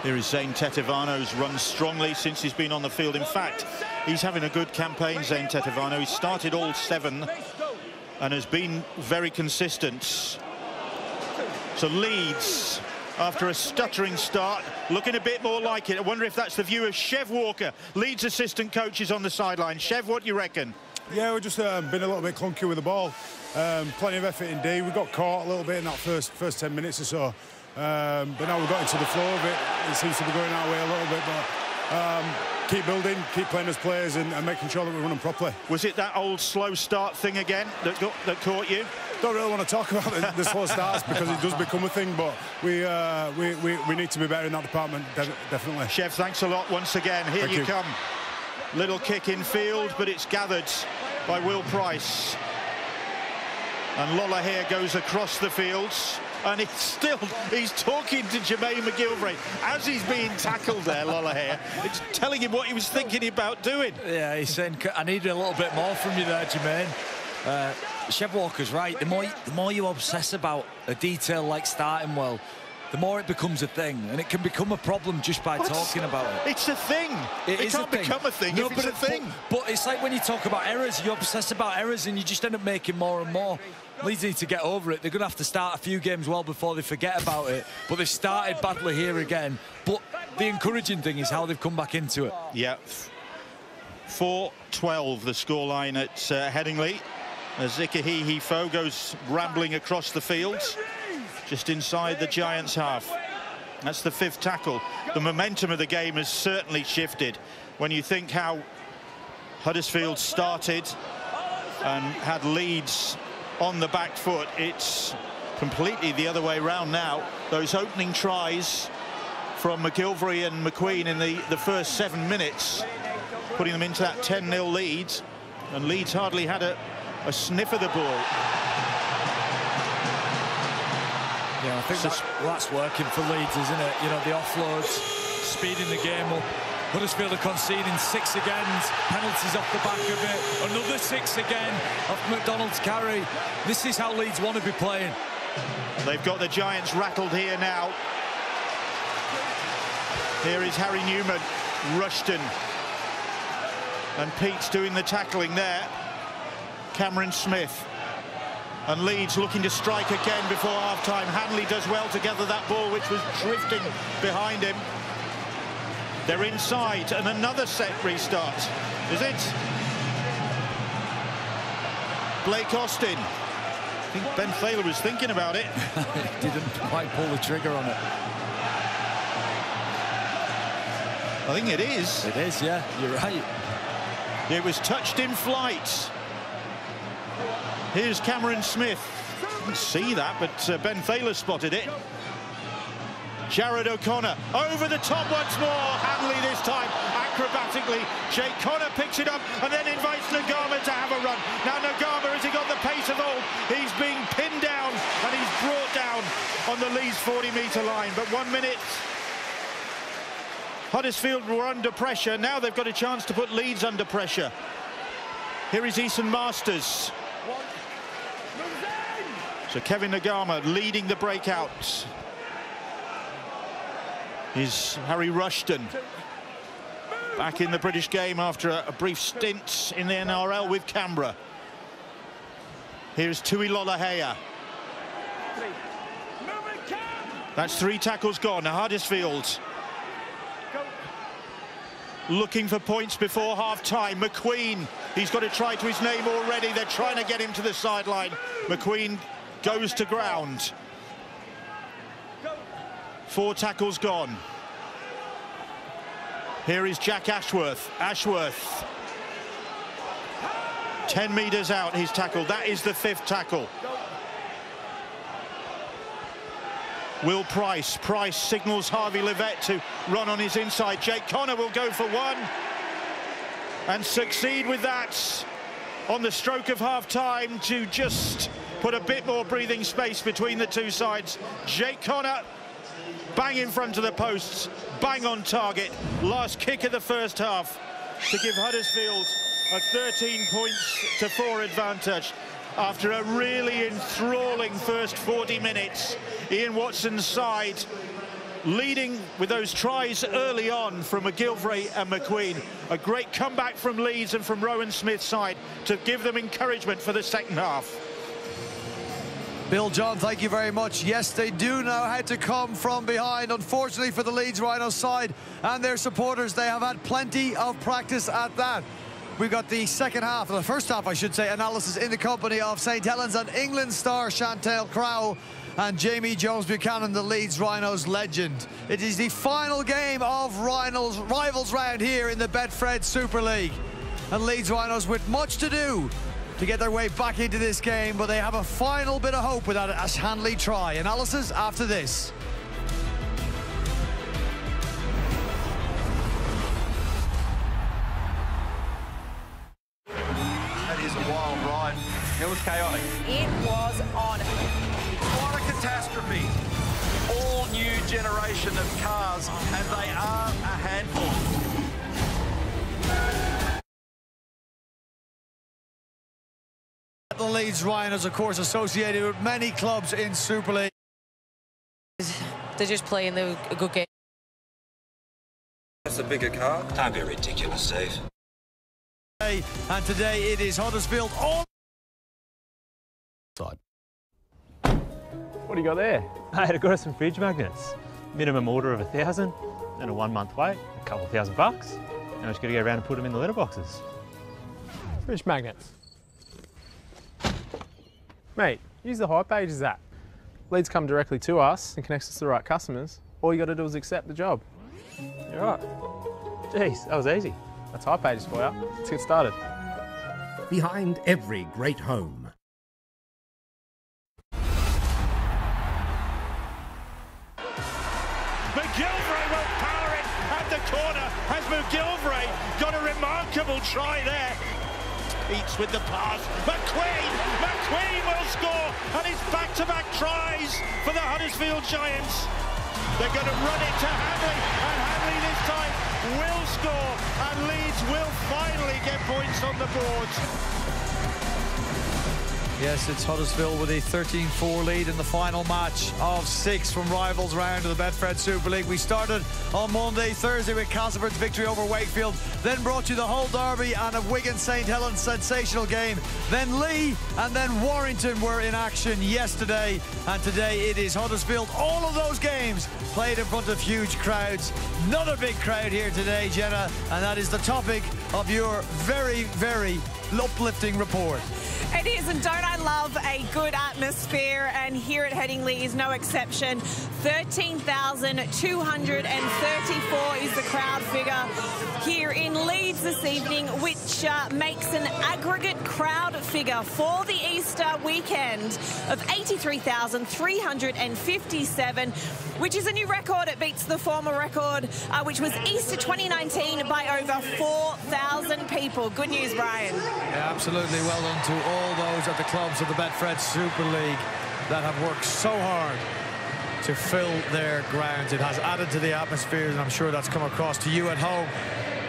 Here is Zane Tetevano's run strongly since he's been on the field. In fact, he's having a good campaign, Zane Tetevano. He started all 7 and has been very consistent. So Leeds, after a stuttering start, looking a bit more like it. I wonder if that's the view of Chev Walker, Leeds assistant coach, is on the sideline. Chev, what do you reckon? Yeah, we've just been a little bit clunky with the ball. Plenty of effort indeed. We got caught a little bit in that first 10 minutes or so. But now we've got into the flow of it. It seems to be going our way a little bit. But keep building, keep playing as players and making sure that we run them properly. Was it that old slow start thing again that caught you? Don't really want to talk about the slow starts because it does become a thing, but we need to be better in that department, definitely. Chev, thanks a lot once again. Here you come. Little kick in field, but it's gathered by Will Price. And Lolohea goes across the fields. And he's talking to Jermaine McGilvray as he's being tackled there, Lolohea. It's telling him what he was thinking about doing. Yeah, he's saying, I need a little bit more from you there, Jermaine. Chev Walker's right. The more you obsess about a detail like starting well, the more it becomes a thing, and it can become a problem just by talking about it. It's a thing. It can't become a thing if it's a thing. But it's like when you talk about errors, you obsess about errors and you just end up making more and more. Leeds need to get over it. They're going to have to start a few games well before they forget about it. But they've started badly here again. But the encouraging thing is how they've come back into it. Yeah. 4-12 the scoreline at Headingley. As Zikahihi Fo goes rambling across the field, just inside the Giants' half. That's the 5th tackle. The momentum of the game has certainly shifted. When you think how Huddersfield started and had Leeds on the back foot, it's completely the other way round now. Those opening tries from McGilvray and McQueen in the first 7 minutes, putting them into that 10-0 lead, and Leeds hardly had a sniff of the ball. Yeah, I think that's working for Leeds, isn't it? You know, the offloads, speeding the game up. Huddersfield are conceding 6 again, penalties off the back of it, another 6 again off McDonald's carry. This is how Leeds want to be playing. They've got the Giants rattled here now. Here is Harry Newman, Rushton, and Pete's doing the tackling there. Cameron Smith. And Leeds looking to strike again before half-time. Hanley does well to gather that ball, which was drifting behind him. They're inside, and another set restart. Is it? Blake Austin. I think Ben Thaler was thinking about it. He didn't quite pull the trigger on it. I think it is. It is, yeah, you're right. It was touched in flight. Here's Cameron Smith. Didn't see that, but Ben Thaler spotted it. Jared O'Connor over the top once more. Hanley this time acrobatically. Jake Connor picks it up and then invites Nagama to have a run. Now Nagama, has he got the pace of old? He's being pinned down and he's brought down on the Leeds 40-metre line. But 1 minute. Huddersfield were under pressure. Now they've got a chance to put Leeds under pressure. Here is Eason Masters. So Kevin Nagama leading the breakout. Is Harry Rushton back in the British game after a brief stint in the NRL with Canberra. Here's Tui Lolohea. That's 3 tackles gone. Huddersfield looking for points before half-time. McQueen, he's got a try to his name already. They're trying to get him to the sideline. McQueen goes to ground. 4 tackles gone. Here is Jack Ashworth. Ashworth. 10 metres out, he's tackled. That is the 5th tackle. Will Price. Price signals Harvey Livett to run on his inside. Jake Connor will go for 1 and succeed with that on the stroke of half-time to just put a bit more breathing space between the two sides. Jake Connor, bang in front of the posts, bang on target. Last kick of the first half to give Huddersfield a 13-4 advantage. After a really enthralling first 40 minutes, Ian Watson's side leading with those tries early on from McGilvray and McQueen. A great comeback from Leeds and from Rowan Smith's side to give them encouragement for the second half. Bill, John, thank you very much. Yes, they do know how to come from behind. Unfortunately for the Leeds Rhinos side and their supporters, they have had plenty of practice at that. We've got the second half, or the first half, I should say, analysis in the company of St Helens and England star Chantel Crowell and Jamie Jones-Buchanan, the Leeds Rhinos legend. It is the final game of Rivals round here in the Betfred Super League. And Leeds Rhinos with much to do to get their way back into this game, but they have a final bit of hope with that Ash Hanley try. Analysis after this. That is a wild ride. It was chaotic. It was on. What a catastrophe. All new generation of cars, and they are a handful. The Leeds Rhinos, of course, associated with many clubs in Super League. They're just playing a good game. That's a bigger car. Don't be ridiculous, Steve. And today it is Huddersfield all side. What do you got there? Hey, I got us some fridge magnets. Minimum order of 1,000 and a 1 month wait, a couple $1,000 bucks. Now I just got to go around and put them in the letterboxes. Fridge magnets. Mate, use the Hipages app. Leads come directly to us and connects us to the right customers. All you got to do is accept the job. You're right. Jeez, that was easy. That's Hipages for you. Let's get started. Behind every great home. McGilvray will power it at the corner. Has McGilvray got a remarkable try there? Eats with the pass. McQueen will score, and it's back-to-back tries for the Huddersfield Giants. They're going to run it to Hanley, and Hanley this time will score, and Leeds will finally get points on the board. Yes, it's Huddersfield with a 13-4 lead in the final match of 6 from Rivals round of the Betfred Super League. We started on Monday, Thursday with Castleford's victory over Wakefield, then brought you the whole derby and a Wigan St Helens sensational game. Then Lee and then Warrington were in action yesterday, and today it is Huddersfield. All of those games played in front of huge crowds. Another big crowd here today, Jenna, and that is the topic of your very, very uplifting report. It is, and don't I love a good atmosphere, and here at Headingley is no exception. 13,234 is the crowd figure here in Leeds this evening, which makes an aggregate crowd figure for the Easter weekend of 83,357, which is a new record. It beats the former record, which was Easter 2019, by over 4,000 people. Good news, Brian. Yeah, absolutely. Well done to all those at the clubs of the Betfred Super League that have worked so hard to fill their grounds. It has added to the atmosphere, and I'm sure that's come across to you at home.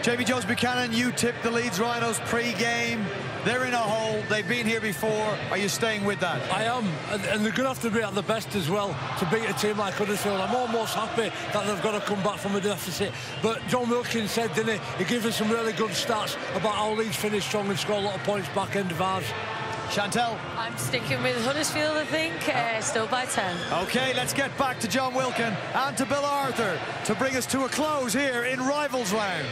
Jamie Jones Buchanan, you tipped the Leeds Rhinos pre-game. They're in a hole. They've been here before. Are you staying with that? I am, and they're going to have to be at the best as well to beat a team like Huddersfield. I'm almost happy that they've got to come back from a deficit. But John Wilkins said, didn't he? He gave us some really good stats about how Leeds finished strong and score a lot of points back end of ours. Chantel? I'm sticking with Huddersfield, I think, still by 10. OK, let's get back to John Wilkin and to Bill Arthur to bring us to a close here in Rivals Round.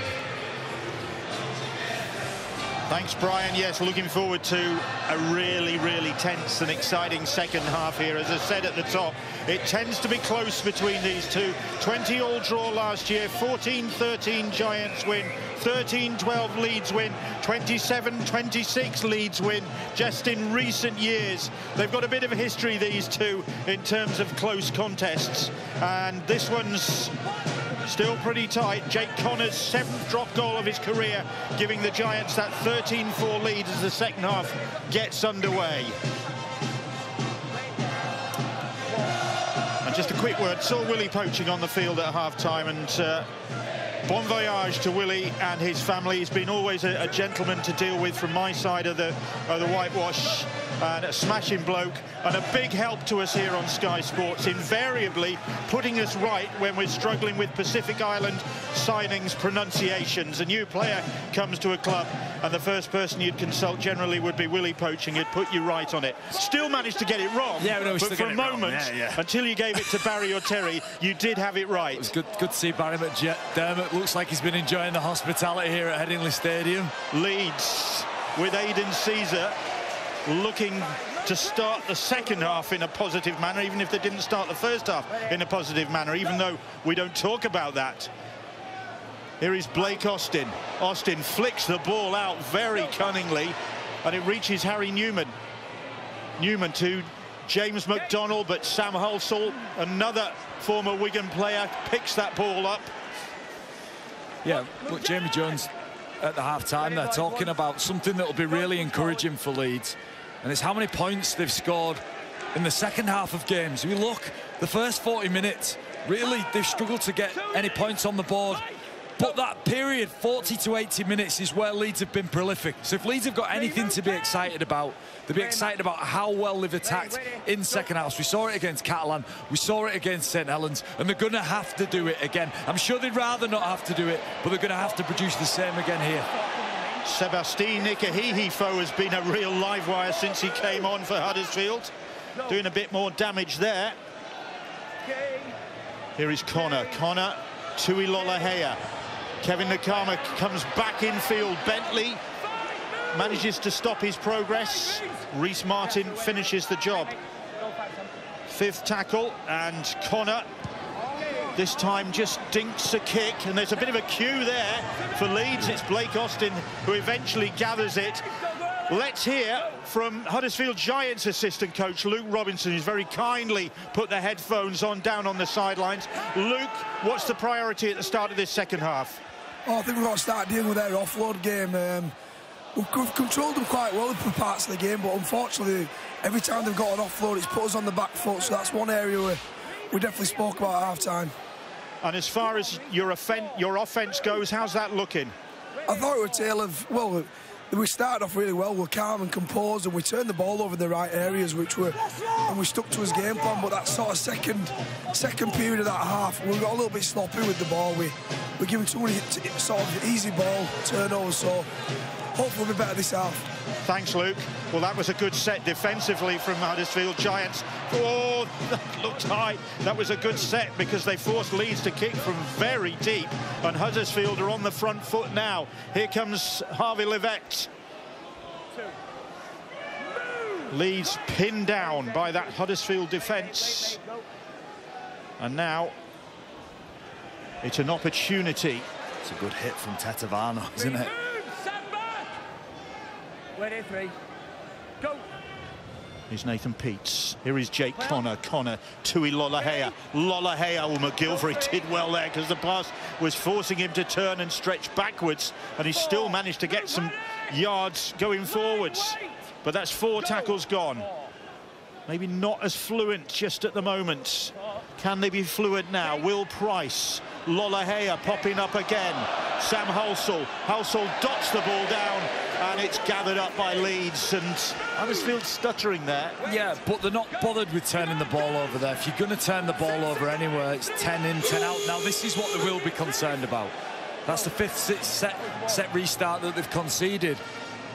Thanks, Brian. Yes, looking forward to a really, really tense and exciting second half here. As I said at the top, it tends to be close between these two. 20-all draw last year, 14-13 Giants win, 13-12 Leeds win, 27-26 Leeds win just in recent years. They've got a bit of a history, these two, in terms of close contests. And this one's still pretty tight. Jake Connor's 7th drop goal of his career, giving the Giants that 13-4 lead as the second half gets underway. And just a quick word, saw Willie poaching on the field at half-time, and bon voyage to Willie and his family. He's been always a gentleman to deal with from my side of the whitewash, and a smashing bloke, and a big help to us here on Sky Sports, invariably putting us right when we're struggling with Pacific Island signings pronunciations. A new player comes to a club, and the first person you'd consult generally would be Willie poaching. He'd put you right on it. Still managed to get it wrong, yeah, no, but for a moment, until you gave it to Barry or Terry, you did have it right. It was good to see Barry McDermott. Looks like he's been enjoying the hospitality here at Headingley Stadium. Leeds with Aidan Caesar looking to start the second half in a positive manner, even if they didn't start the first half in a positive manner, even though we don't talk about that. Here is Blake Austin. Austin flicks the ball out very cunningly, and it reaches Harry Newman. Newman to James McDonald, but Sam Hulsall, another former Wigan player, picks that ball up. Yeah, look, Jamie Jones at the half-time, they're talking about something that will be really encouraging for Leeds, and it's how many points they've scored in the second half of games. We look, the first 40 minutes, really, they've struggled to get any points on the board. But that period, 40 to 80 minutes, is where Leeds have been prolific. So if Leeds have got anything to be excited about, they'll be excited about how well they've attacked in second half. We saw it against Catalan, we saw it against St Helens, and they're going to have to do it again. I'm sure they'd rather not have to do it, but they're going to have to produce the same again here. Sebastien Nikahihifo has been a real live wire since he came on for Huddersfield, doing a bit more damage there. Here is Connor. Connor to Ilolahea. Kevin Nakama comes back infield. Bentley manages to stop his progress. Reece Martin finishes the job. 5th tackle, and Connor this time just dinks a kick, and there's a bit of a cue there for Leeds. It's Blake Austin who eventually gathers it. Let's hear from Huddersfield Giants assistant coach Luke Robinson, who's very kindly put the headphones on down on the sidelines. Luke, what's the priority at the start of this second half? Oh, I think we've got to start dealing with their offload game. We've controlled them quite well for parts of the game, but unfortunately, every time they've got an offload, it's put us on the back foot, so that's one area we definitely spoke about at half-time. And as far as your offence goes, how's that looking? I thought it was a tale of, well, we started off really well. We're calm and composed, and we turned the ball over in the right areas, and we stuck to his game plan. But that sort of second period of that half, we got a little bit sloppy with the ball. We given too many sort of easy ball turnovers, so hopefully we'll be better this half. Thanks, Luke. Well, that was a good set defensively from Huddersfield Giants. Oh, that looked high. That was a good set because they forced Leeds to kick from very deep, and Huddersfield are on the front foot now. Here comes Harvey Livett. Leeds pinned down by that Huddersfield defence. And now it's an opportunity. It's a good hit from Tetevano, isn't it? Ready, 3. Go. Here's Nathan Peets. Here is Jake Connor. Connor, Tui Lolohea. Lolohea, oh, McGilvery did well there because the pass was forcing him to turn and stretch backwards, and he still managed to get some yards going forwards. But that's 4 tackles gone. Maybe not as fluent just at the moment. Can they be fluent now? Will Price, Lolohea popping up again. Sam Halsall. Halsall dots the ball down, and it's gathered up by Leeds, and Huddersfield stuttering there. Yeah, but they're not bothered with turning the ball over there. If you're going to turn the ball over anywhere, it's 10 in, 10 out. Now, this is what they will be concerned about. That's the 5th set restart that they've conceded.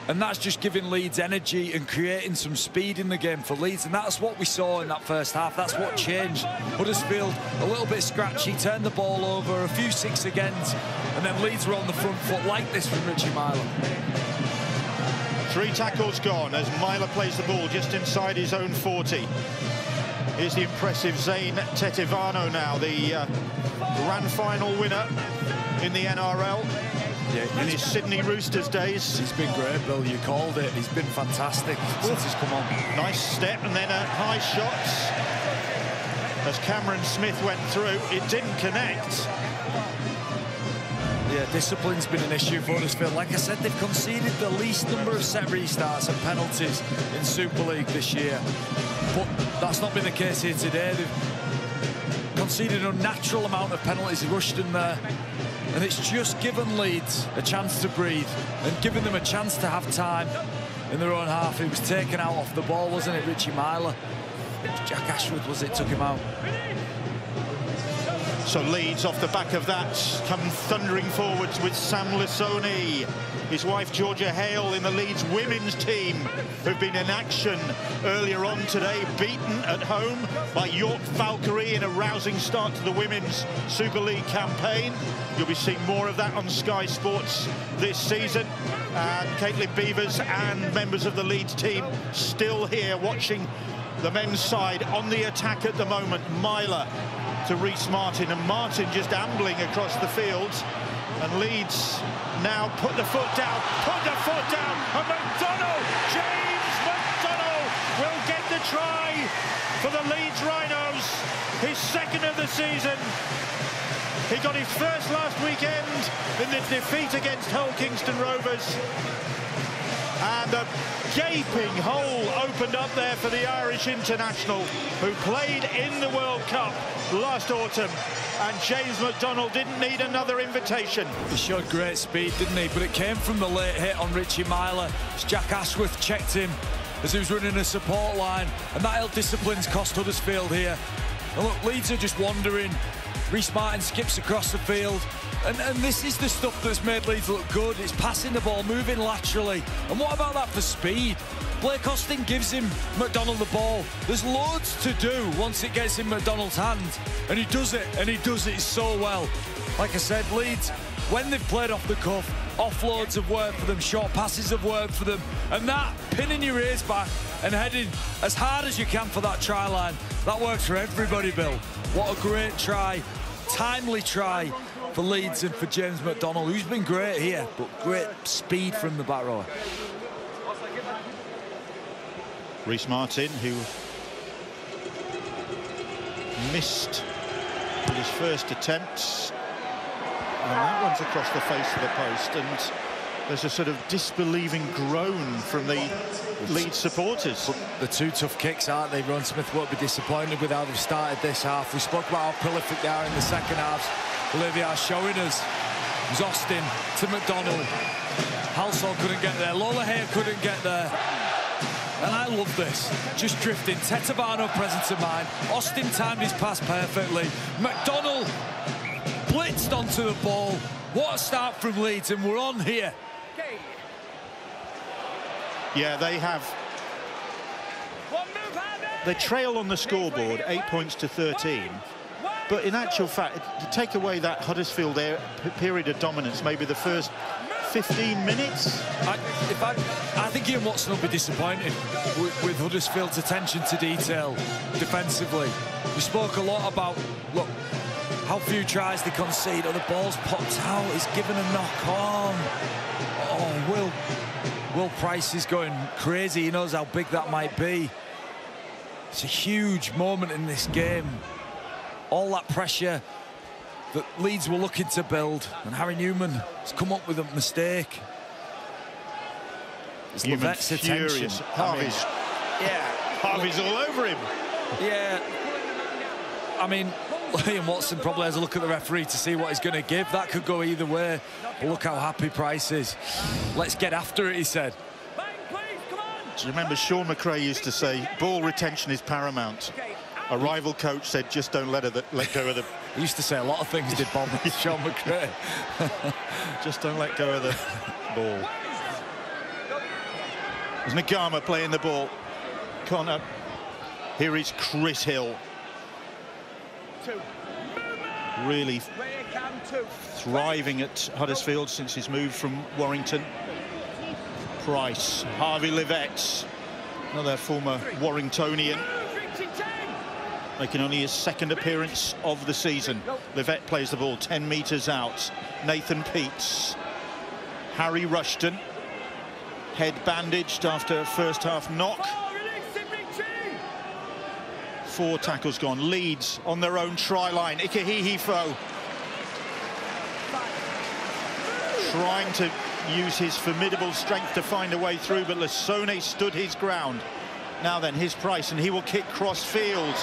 And that's just giving Leeds energy and creating some speed in the game for Leeds. And that's what we saw in that first half. That's what changed. Huddersfield a little bit scratchy, turned the ball over, a few 6 against, and then Leeds were on the front foot like this from Richie Myler. 3 tackles gone as Myler plays the ball just inside his own 40. Here's the impressive Zane Tetevano now, the grand final winner in the NRL. Yeah, in his Sydney Roosters days. He's been great, Bill. You called it. He's been fantastic since he's come on. Nice step and then a high shot. As Cameron Smith went through, it didn't connect. Yeah, discipline's been an issue for Huddersfield. Like I said, they've conceded the least number of set restarts and penalties in Super League this year. But that's not been the case here today. They've conceded an unnatural amount of penalties. Rushden there. And it's just given Leeds a chance to breathe and given them a chance to have time in their own half. He was taken out off the ball, wasn't it, Richie Myler? Jack Ashworth, was it, took him out. So Leeds, off the back of that, come thundering forwards with Sam Lasoni. His wife Georgia Hale in the Leeds women's team, who've been in action earlier on today, beaten at home by York Valkyrie in a rousing start to the Women's Super League campaign. You'll be seeing more of that on Sky Sports this season. And Caitlin Beavers and members of the Leeds team still here watching the men's side on the attack at the moment. Myler to Reece Martin, and Martin just ambling across the field. And Leeds now put the foot down, and McDonald, James McDonald will get the try for the Leeds Rhinos, his 2nd of the season. He got his first last weekend in the defeat against Hull Kingston Rovers. And a gaping hole opened up there for the Irish international, who played in the World Cup last autumn. And James McDonald didn't need another invitation. He showed great speed, didn't he? But it came from the late hit on Richie Myler. As Jack Ashworth checked him as he was running a support line. And that ill-discipline's cost Huddersfield here. And look, Leeds are just wandering. Reece Martin skips across the field. And this is the stuff that's made Leeds look good. It's passing the ball, moving laterally. And what about that for speed? Blake Austin gives him McDonald the ball. There's loads to do once it gets in McDonald's hands. And he does it so well. Like I said, Leeds, when they've played off the cuff, offloads have worked for them, short passes have worked for them. And that, pinning your ears back and heading as hard as you can for that try line, that works for everybody, Bill. What a great try, timely try for Leeds and for James McDonald, who's been great here, but great speed from the back row. Reece Martin, who missed with his first attempt, and that one's across the face of the post, and there's a sort of disbelieving groan from the Leeds supporters. But the 2 tough kicks, aren't they? Ron Smith won't be disappointed with how they've started this half. We spoke about how prolific they are in the second half. Olivia are showing us. It was Austin to McDonald. Halsall couldn't get there. Lolohea couldn't get there. And I love this. Just drifting. Tetevano presence of mind. Austin timed his pass perfectly. McDonald blitzed onto the ball. What a start from Leeds, and we're on here. Yeah, they have. They trail on the scoreboard 8 points to 13. But in actual fact, to take away that Huddersfield period of dominance, maybe the first 15 minutes. I think Ian Watson will be disappointed with Huddersfield's attention to detail defensively. We spoke a lot about, look, how few tries they concede, or the ball's popped out, he's given a knock on. Oh, Will Price is going crazy. He knows how big that might be. It's a huge moment in this game. All that pressure that Leeds were looking to build, and Harry Newman has come up with a mistake. It's Levette's attention. Harvey's, Harvey's all over him. Yeah. I mean, Ian Watson probably has a look at the referee to see what he's going to give. That could go either way. But look how happy Price is. Let's get after it, he said. Do you remember Sean McRae used to say, ball retention is paramount? A rival coach said, just don't let go of the... He used to say a lot of things, did Bob Sean McRae. Just don't let go of the ball. There's Nagama playing the ball. Connor. Here is Chris Hill. Really thriving at Huddersfield since his move from Warrington. Price, Harvey Livette, another former Warringtonian, making only his second appearance of the season. Livette plays the ball 10 metres out. Nathan Peets, Harry Rushton, head bandaged after a first half knock. 4 tackles gone. Leeds on their own try line. Ikehihifo trying to use his formidable strength to find a way through, but Lasone stood his ground. Now then, here's Price, and he will kick cross field.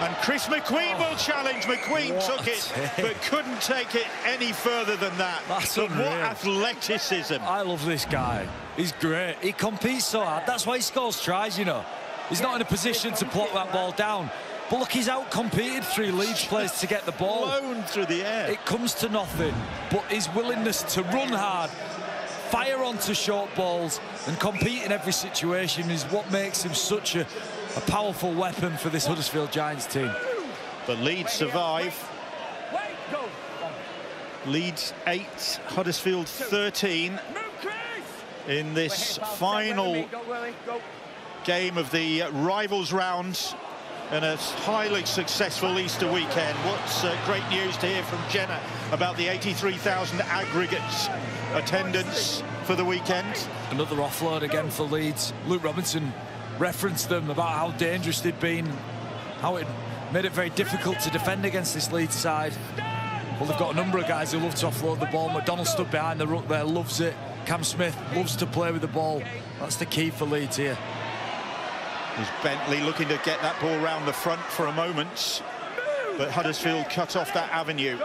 And Chris McQueen will challenge. McQueen took it, but couldn't take it any further than that. That's but unreal. What athleticism. I love this guy. He's great. He competes so hard. That's why he scores tries, you know. He's not in a position to block that ball down. But look, he's out-competed 3 Leeds players to get the ball. Blown through the air. It comes to nothing. But his willingness to run hard, fire onto short balls and compete in every situation is what makes him such a powerful weapon for this Huddersfield Giants team. But Leeds survive. Leeds 8, Huddersfield 13 in this final game of the rivals round and a highly successful Easter weekend. What's great news to hear from Jenna about the 83,000 aggregate attendance for the weekend. Another offload again for Leeds. Luke Robinson referenced them about how dangerous they'd been, how it made it very difficult to defend against this Leeds side. Well, they've got a number of guys who love to offload the ball. McDonald stood behind the ruck there, loves it. Cam Smith loves to play with the ball. That's the key for Leeds here. There's Bentley looking to get that ball round the front for a moment, but Huddersfield cut off that avenue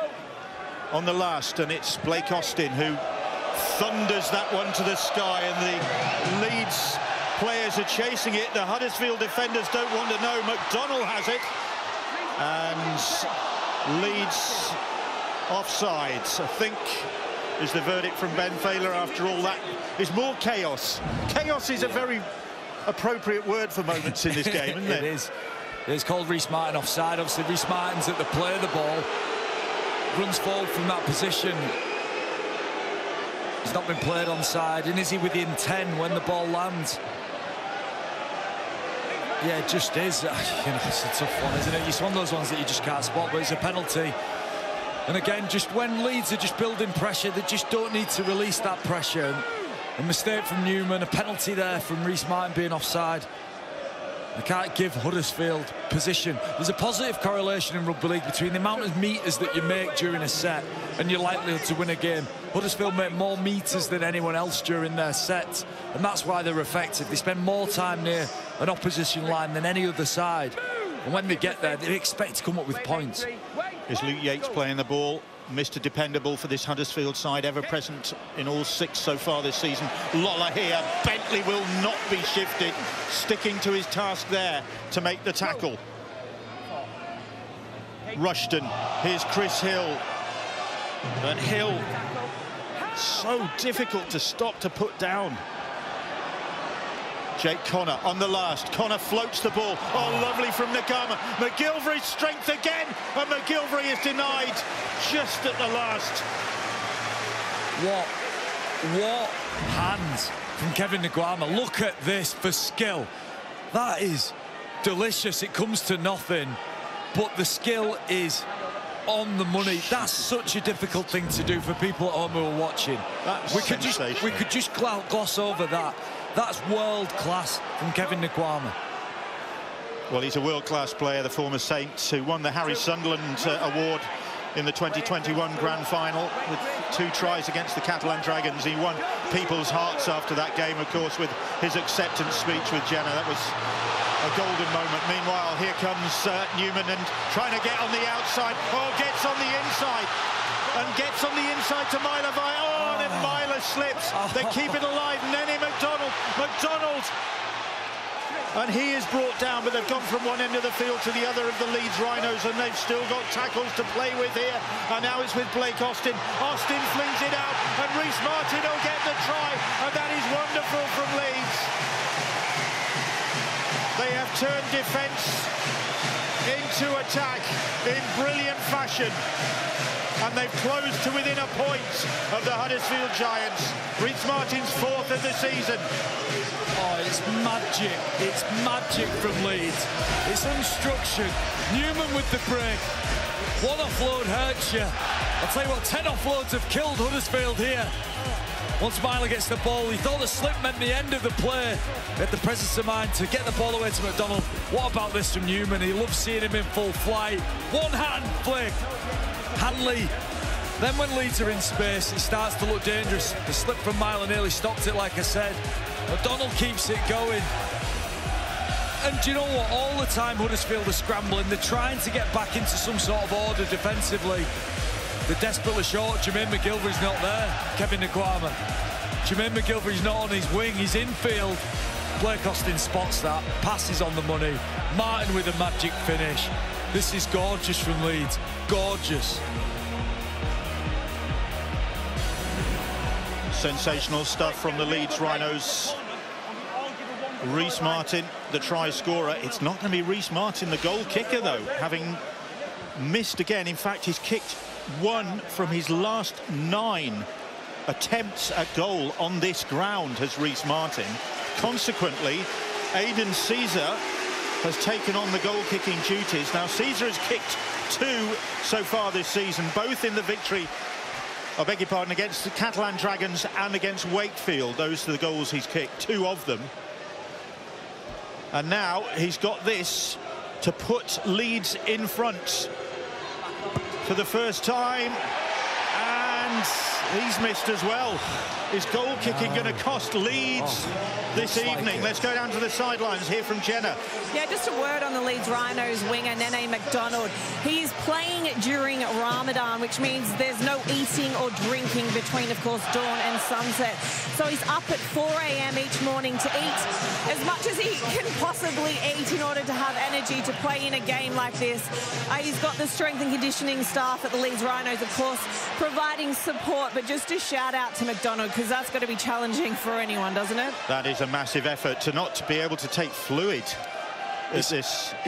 on the last, and it's Blake Austin who thunders that one to the sky, and the Leeds players are chasing it. The Huddersfield defenders don't want to know. McDonald has it, and Leeds offside, I think, is the verdict from Ben Thaler after all that. Is more chaos. Chaos is a very appropriate word for moments in this game, isn't it? It is. It's called Reece Martin offside. Obviously, Reece Martin's at the play of the ball, runs forward from that position. He's not been played onside, and is he within 10 when the ball lands? Yeah, it just is. You know, it's a tough one, isn't it? It's one of those ones that you just can't spot, but it's a penalty. And again, just when Leeds are just building pressure, they just don't need to release that pressure. A mistake from Newman, a penalty there from Reece Martin being offside. They can't give Huddersfield position. There's a positive correlation in rugby league between the amount of metres that you make during a set and your likelihood to win a game. Huddersfield make more metres than anyone else during their sets, and that's why they're effective. They spend more time near an opposition line than any other side, and when they get there, they expect to come up with points. Is Luke Yates playing the ball? Mr. Dependable for this Huddersfield side, ever present in all 6 so far this season. Lola here. Bentley will not be shifted, sticking to his task there to make the tackle. Rushton, here's Chris Hill. And Hill, so difficult to stop, to put down. Jake Connor on the last. Connor floats the ball. Oh, lovely from Nagama. McGilvery's strength again, and McGilvery is denied just at the last. what hands from Kevin Naiqama. Look at this for skill. That is delicious. It comes to nothing, but the skill is on the money. That's such a difficult thing to do for people at home who are watching. We could just gloss over that. That's world class from Kevin Naiqama. Well, he's a world-class player, the former Saints, who won the Harry Sunderland Award in the 2021 Grand Final with 2 tries against the Catalan Dragons. He won people's hearts after that game, of course, with his acceptance speech with Jenna. That was a golden moment. Meanwhile, here comes Newman and trying to get on the outside. Oh, gets on the inside. And gets on the inside to Myler. Oh, and then Myler slips. They keep it alive. Nene McDonald. And he is brought down, but they've gone from one end of the field to the other of the Leeds Rhinos, and they've still got tackles to play with here. And now it's with Blake Austin. Austin flings it out, and Reece Martin will get the try, and that is wonderful from Leeds. They have turned defence into attack in brilliant fashion, and they've closed to within a point of the Huddersfield Giants. Reece Martin's 4th of the season. Oh, it's magic. It's magic from Leeds. It's unstructured. Newman with the break. One offload hurts you. I'll tell you what, 10 offloads have killed Huddersfield here. Once Myler gets the ball, he thought the slip meant the end of the play. He had the presence of mind to get the ball away to McDonald. What about this from Newman? He loves seeing him in full flight. One hand flick. Hanley. Then when Leeds are in space, it starts to look dangerous. The slip from Myler nearly stopped it, like I said. McDonald keeps it going. And do you know what? All the time Huddersfield are scrambling. They're trying to get back into some sort of order defensively. They're desperately short. Jermaine McGilvery's not there. Kevin Naiqama. Jermaine McGilvery's not on his wing. He's infield. Blake Austin spots that. Passes on the money. Martin with a magic finish. This is gorgeous from Leeds. Gorgeous. Sensational stuff from the Leeds Rhinos. Reece Martin, the try scorer. It's not going to be Reece Martin, the goal kicker, though, having missed again. In fact, he's kicked 1 from his last 9 attempts at goal on this ground, has Reece Martin. Consequently, Aidan Caesar has taken on the goal-kicking duties. Now, Caesar has kicked 2 so far this season, both in the victory, I beg your pardon, against the Catalan Dragons and against Wakefield. Those are the goals he's kicked, 2 of them. And now he's got this to put Leeds in front for the first time. And he's missed as well. Is goal kicking going to cost Leeds this evening? Let's go down to the sidelines, hear from Jenna. Yeah, just a word on the Leeds Rhinos winger, Nene McDonald. He is playing during Ramadan, which means there's no eating or drinking between, of course, dawn and sunset. So he's up at 4 a.m. each morning to eat as much as he can possibly eat in order to have energy to play in a game like this. He's got the strength and conditioning staff at the Leeds Rhinos, of course, providing support. But just a shout out to McDonald, because that's got to be challenging for anyone, doesn't it? That is a massive effort to not be able to take fluid. He's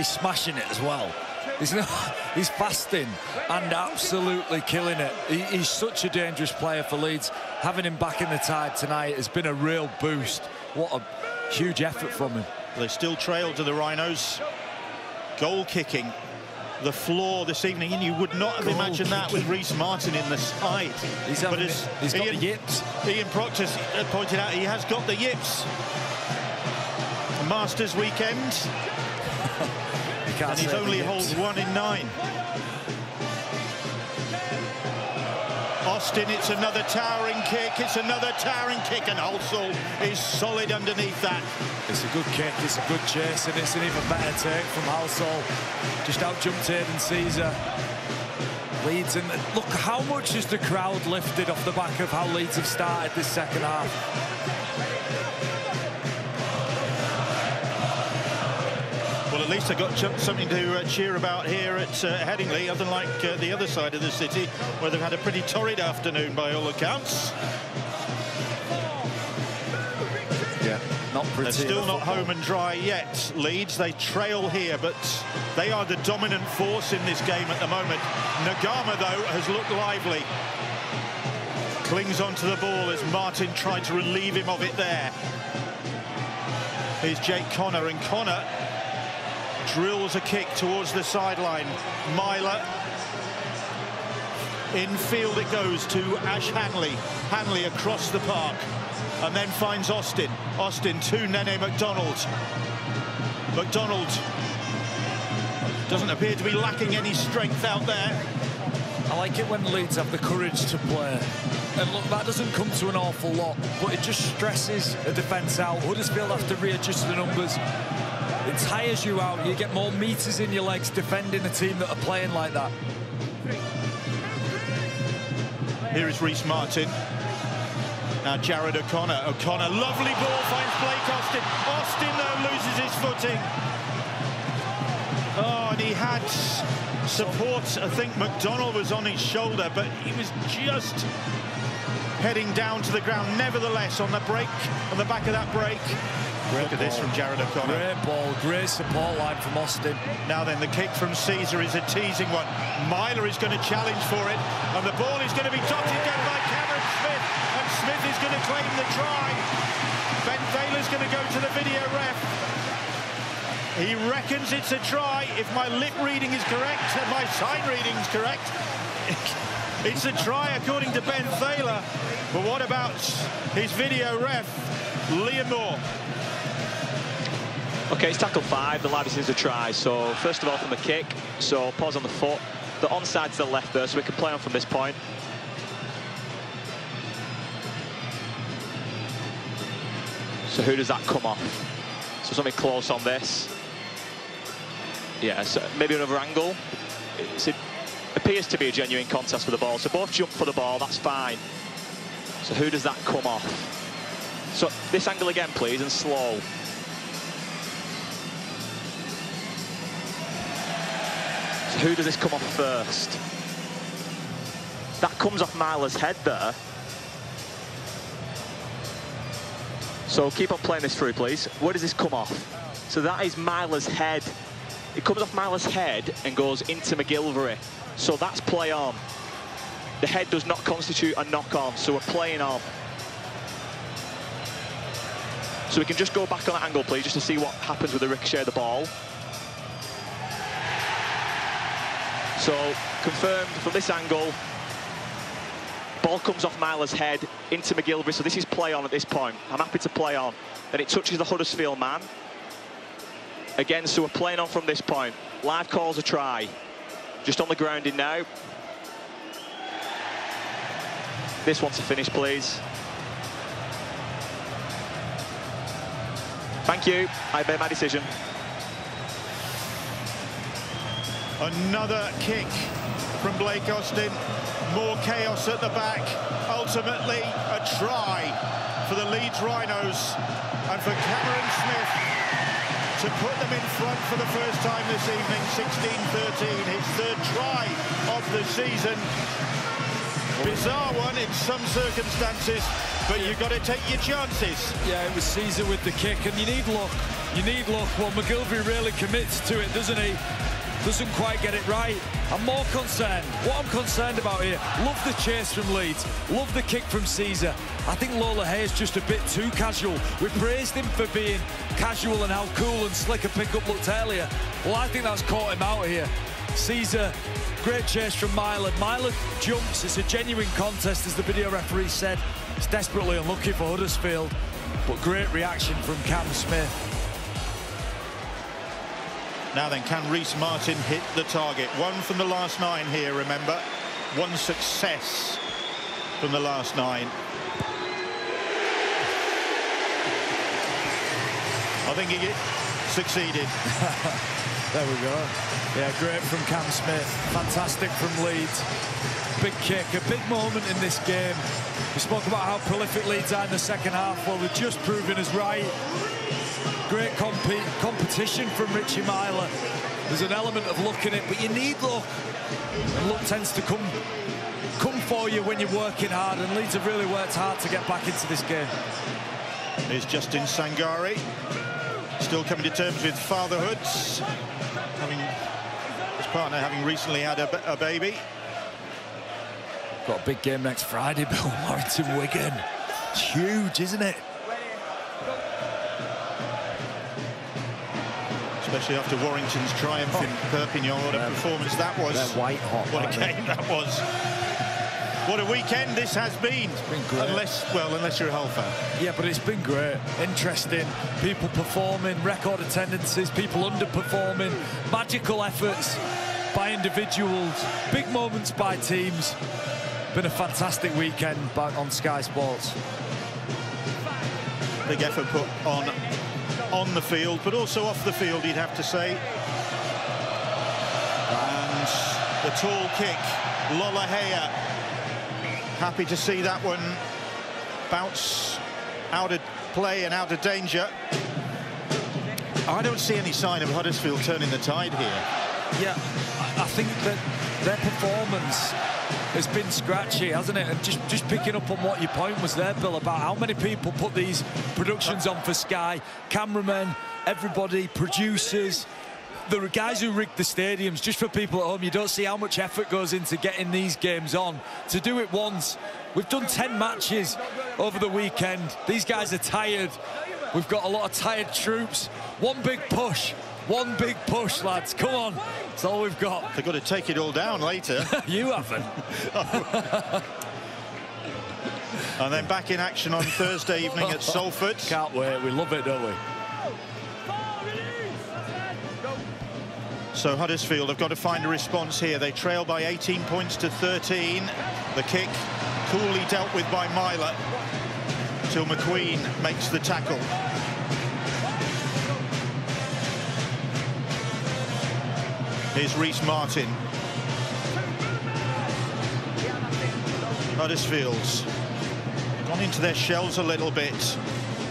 smashing it as well. He's fasting and absolutely killing it. He's such a dangerous player for Leeds. Having him back in the tide tonight has been a real boost. What a huge effort from him. They still trail to the Rhinos. Goal kicking. The floor this evening, and you would not have imagined that with Reece Martin in the side. He's got the yips. Ian Proctor pointed out he has got the yips. Masters weekend. And he's only holds 1 in 9. Austin, it's another towering kick. It's another towering kick, and Halsall is solid underneath that. It's a good kick, it's a good chase, and it's an even better take from Halsall. Just out-jumped Aidan Caesar. Leeds, and look how much has the crowd lifted off the back of how Leeds have started this second half. Well, at least I got something to cheer about here at Headingley, unlike the other side of the city, where they've had a pretty torrid afternoon by all accounts. Yeah, not pretty. They're still not home and dry yet, Leeds. They trail here, but they are the dominant force in this game at the moment. Naiqama, though, has looked lively. Clings onto the ball as Martin tried to relieve him of it there. Here's Jake Connor, and Connor drills a kick towards the sideline. Myler. Infield it goes to Ash Hanley. Hanley across the park. And then finds Austin. Austin to Nene McDonald. McDonald doesn't appear to be lacking any strength out there. I like it when Leeds have the courage to play. And look, that doesn't come to an awful lot, but it just stresses a defence out. Huddersfield have to readjust the numbers. It tires you out. You get more metres in your legs defending a team that are playing like that. Here is Reece Martin. Now Jared O'Connor. O'Connor, lovely ball, finds Blake Austin. Austin, though, loses his footing. Oh, and he had support. I think McDonald was on his shoulder, but he was just heading down to the ground. Nevertheless, on the break, on the back of that break. Look at this from Jared O'Connor. Great ball, great support line from Austin. Now then, the kick from Caesar is a teasing one. Myler is going to challenge for it, and the ball is going to be dotted down by Cameron Smith, and Smith is going to claim the try. Ben Thaler's going to go to the video ref. He reckons it's a try. If my lip reading is correct, and my sign reading is correct, it's a try according to Ben Thaler. But what about his video ref, Liam Moore? Okay, it's tackle 5. The lad is a try. So first of all, from the kick. So pause on the foot. The onside to the left there, so we can play on from this point. So who does that come off? So something close on this. Yeah, so maybe another angle. It appears to be a genuine contest for the ball. So both jump for the ball, that's fine. So who does that come off? So this angle again, please, and slow. So who does this come off first? That comes off Myler's head there. So keep on playing this through, please. Where does this come off? So that is Myler's head. It comes off Myler's head and goes into McGilvery. So that's play on. The head does not constitute a knock on, so we're playing on. So we can just go back on that angle, please, just to see what happens with the ricochet of the ball. So confirmed from this angle. Ball comes off Myler's head into McGilvery, so this is play on at this point. I'm happy to play on. Then it touches the Huddersfield man. Again, so we're playing on from this point. Live calls a try. Just on the grounding now. This one's a finish, please. Thank you. I made my decision. Another kick from Blake Austin. More chaos at the back. Ultimately, a try for the Leeds Rhinos and for Cameron Smith to put them in front for the first time this evening, 16-13, his third try of the season. Bizarre one in some circumstances, but you've got to take your chances. Yeah, it was Caesar with the kick, and you need luck. You need luck. Well, McGilvery really commits to it, doesn't he? Doesn't quite get it right. I'm more concerned. What I'm concerned about here, love the chase from Leeds, love the kick from Caesar. I think Lola Hayes just a bit too casual. We praised him for being casual and how cool and slick a pick-up looked earlier. Well, I think that's caught him out here. Caesar, great chase from Myler. Myler jumps. It's a genuine contest, as the video referee said. It's desperately unlucky for Huddersfield, but great reaction from Cam Smith. Now then, can Reece Martin hit the target? One from the last 9 here, remember. One success from the last 9. I think he succeeded. There we go. Yeah, great from Cam Smith. Fantastic from Leeds. Big kick, a big moment in this game. We spoke about how prolific Leeds are in the second half. Well, they're just proving us right. Great competition from Richie Myler. There's an element of luck in it, but you need luck. And luck tends to come for you when you're working hard, and Leeds have really worked hard to get back into this game. Here's Justin Sangari, still coming to terms with fatherhood, having his partner having recently had a baby. Got a big game next Friday, Bill. Warrington Wigan. It's huge, isn't it? Especially after Warrington's triumph in Perpignan. What a performance that was. They're white hot. What a game that was. What a weekend this has been. It's been great. Unless you're a Hull fan. Yeah, but it's been great. Interesting. People performing, record attendances, people underperforming, magical efforts by individuals, big moments by teams. Been a fantastic weekend back on Sky Sports. Big effort put on the field, but also off the field, you'd have to say. And the tall kick, Lolohea. Happy to see that one bounce out of play and out of danger. I don't see any sign of Huddersfield turning the tide here. Yeah, I think that their performance has been scratchy, hasn't it? And just picking up on what your point was there, Bill, about how many people put these productions on for Sky, cameramen, everybody, producers, the guys who rig the stadiums. Just for people at home, you don't see how much effort goes into getting these games on. To do it once, we've done 10 matches over the weekend. These guys are tired. We've got a lot of tired troops. One big push, lads. Come on, that's all we've got. They've got to take it all down later. You haven't. And then back in action on Thursday evening at Salford. Can't wait. We love it, don't we? So Huddersfield have got to find a response here. They trail by 18 points to 13. The kick coolly dealt with by Myler till McQueen makes the tackle. Here's Reece Martin. Huddersfield's gone into their shells a little bit.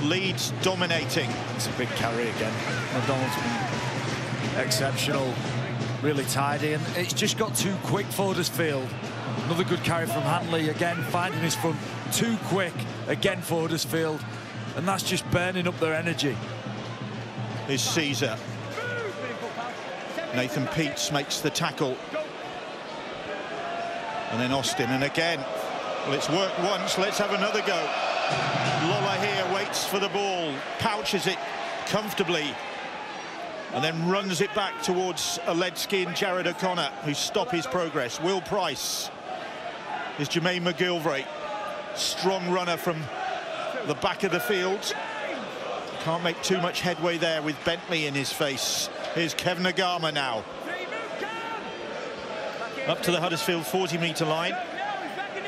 Leeds dominating. It's a big carry again. McDonald's been exceptional, really tidy, and it's just got too quick for Huddersfield. Another good carry from Hanley, again finding his front. Too quick again for Huddersfield, and that's just burning up their energy. Here's Caesar. Nathan Peets makes the tackle. And then Austin, and again, well, it's worked once, let's have another go. Lolohea waits for the ball, pouches it comfortably, and then runs it back towards Oledsky and Jared O'Connor, who stop his progress. Will Price. Is Jermaine McGilvray. Strong runner from the back of the field. Can't make too much headway there with Bentley in his face. Here's Kevin Agama now. Up to the Huddersfield 40-metre line.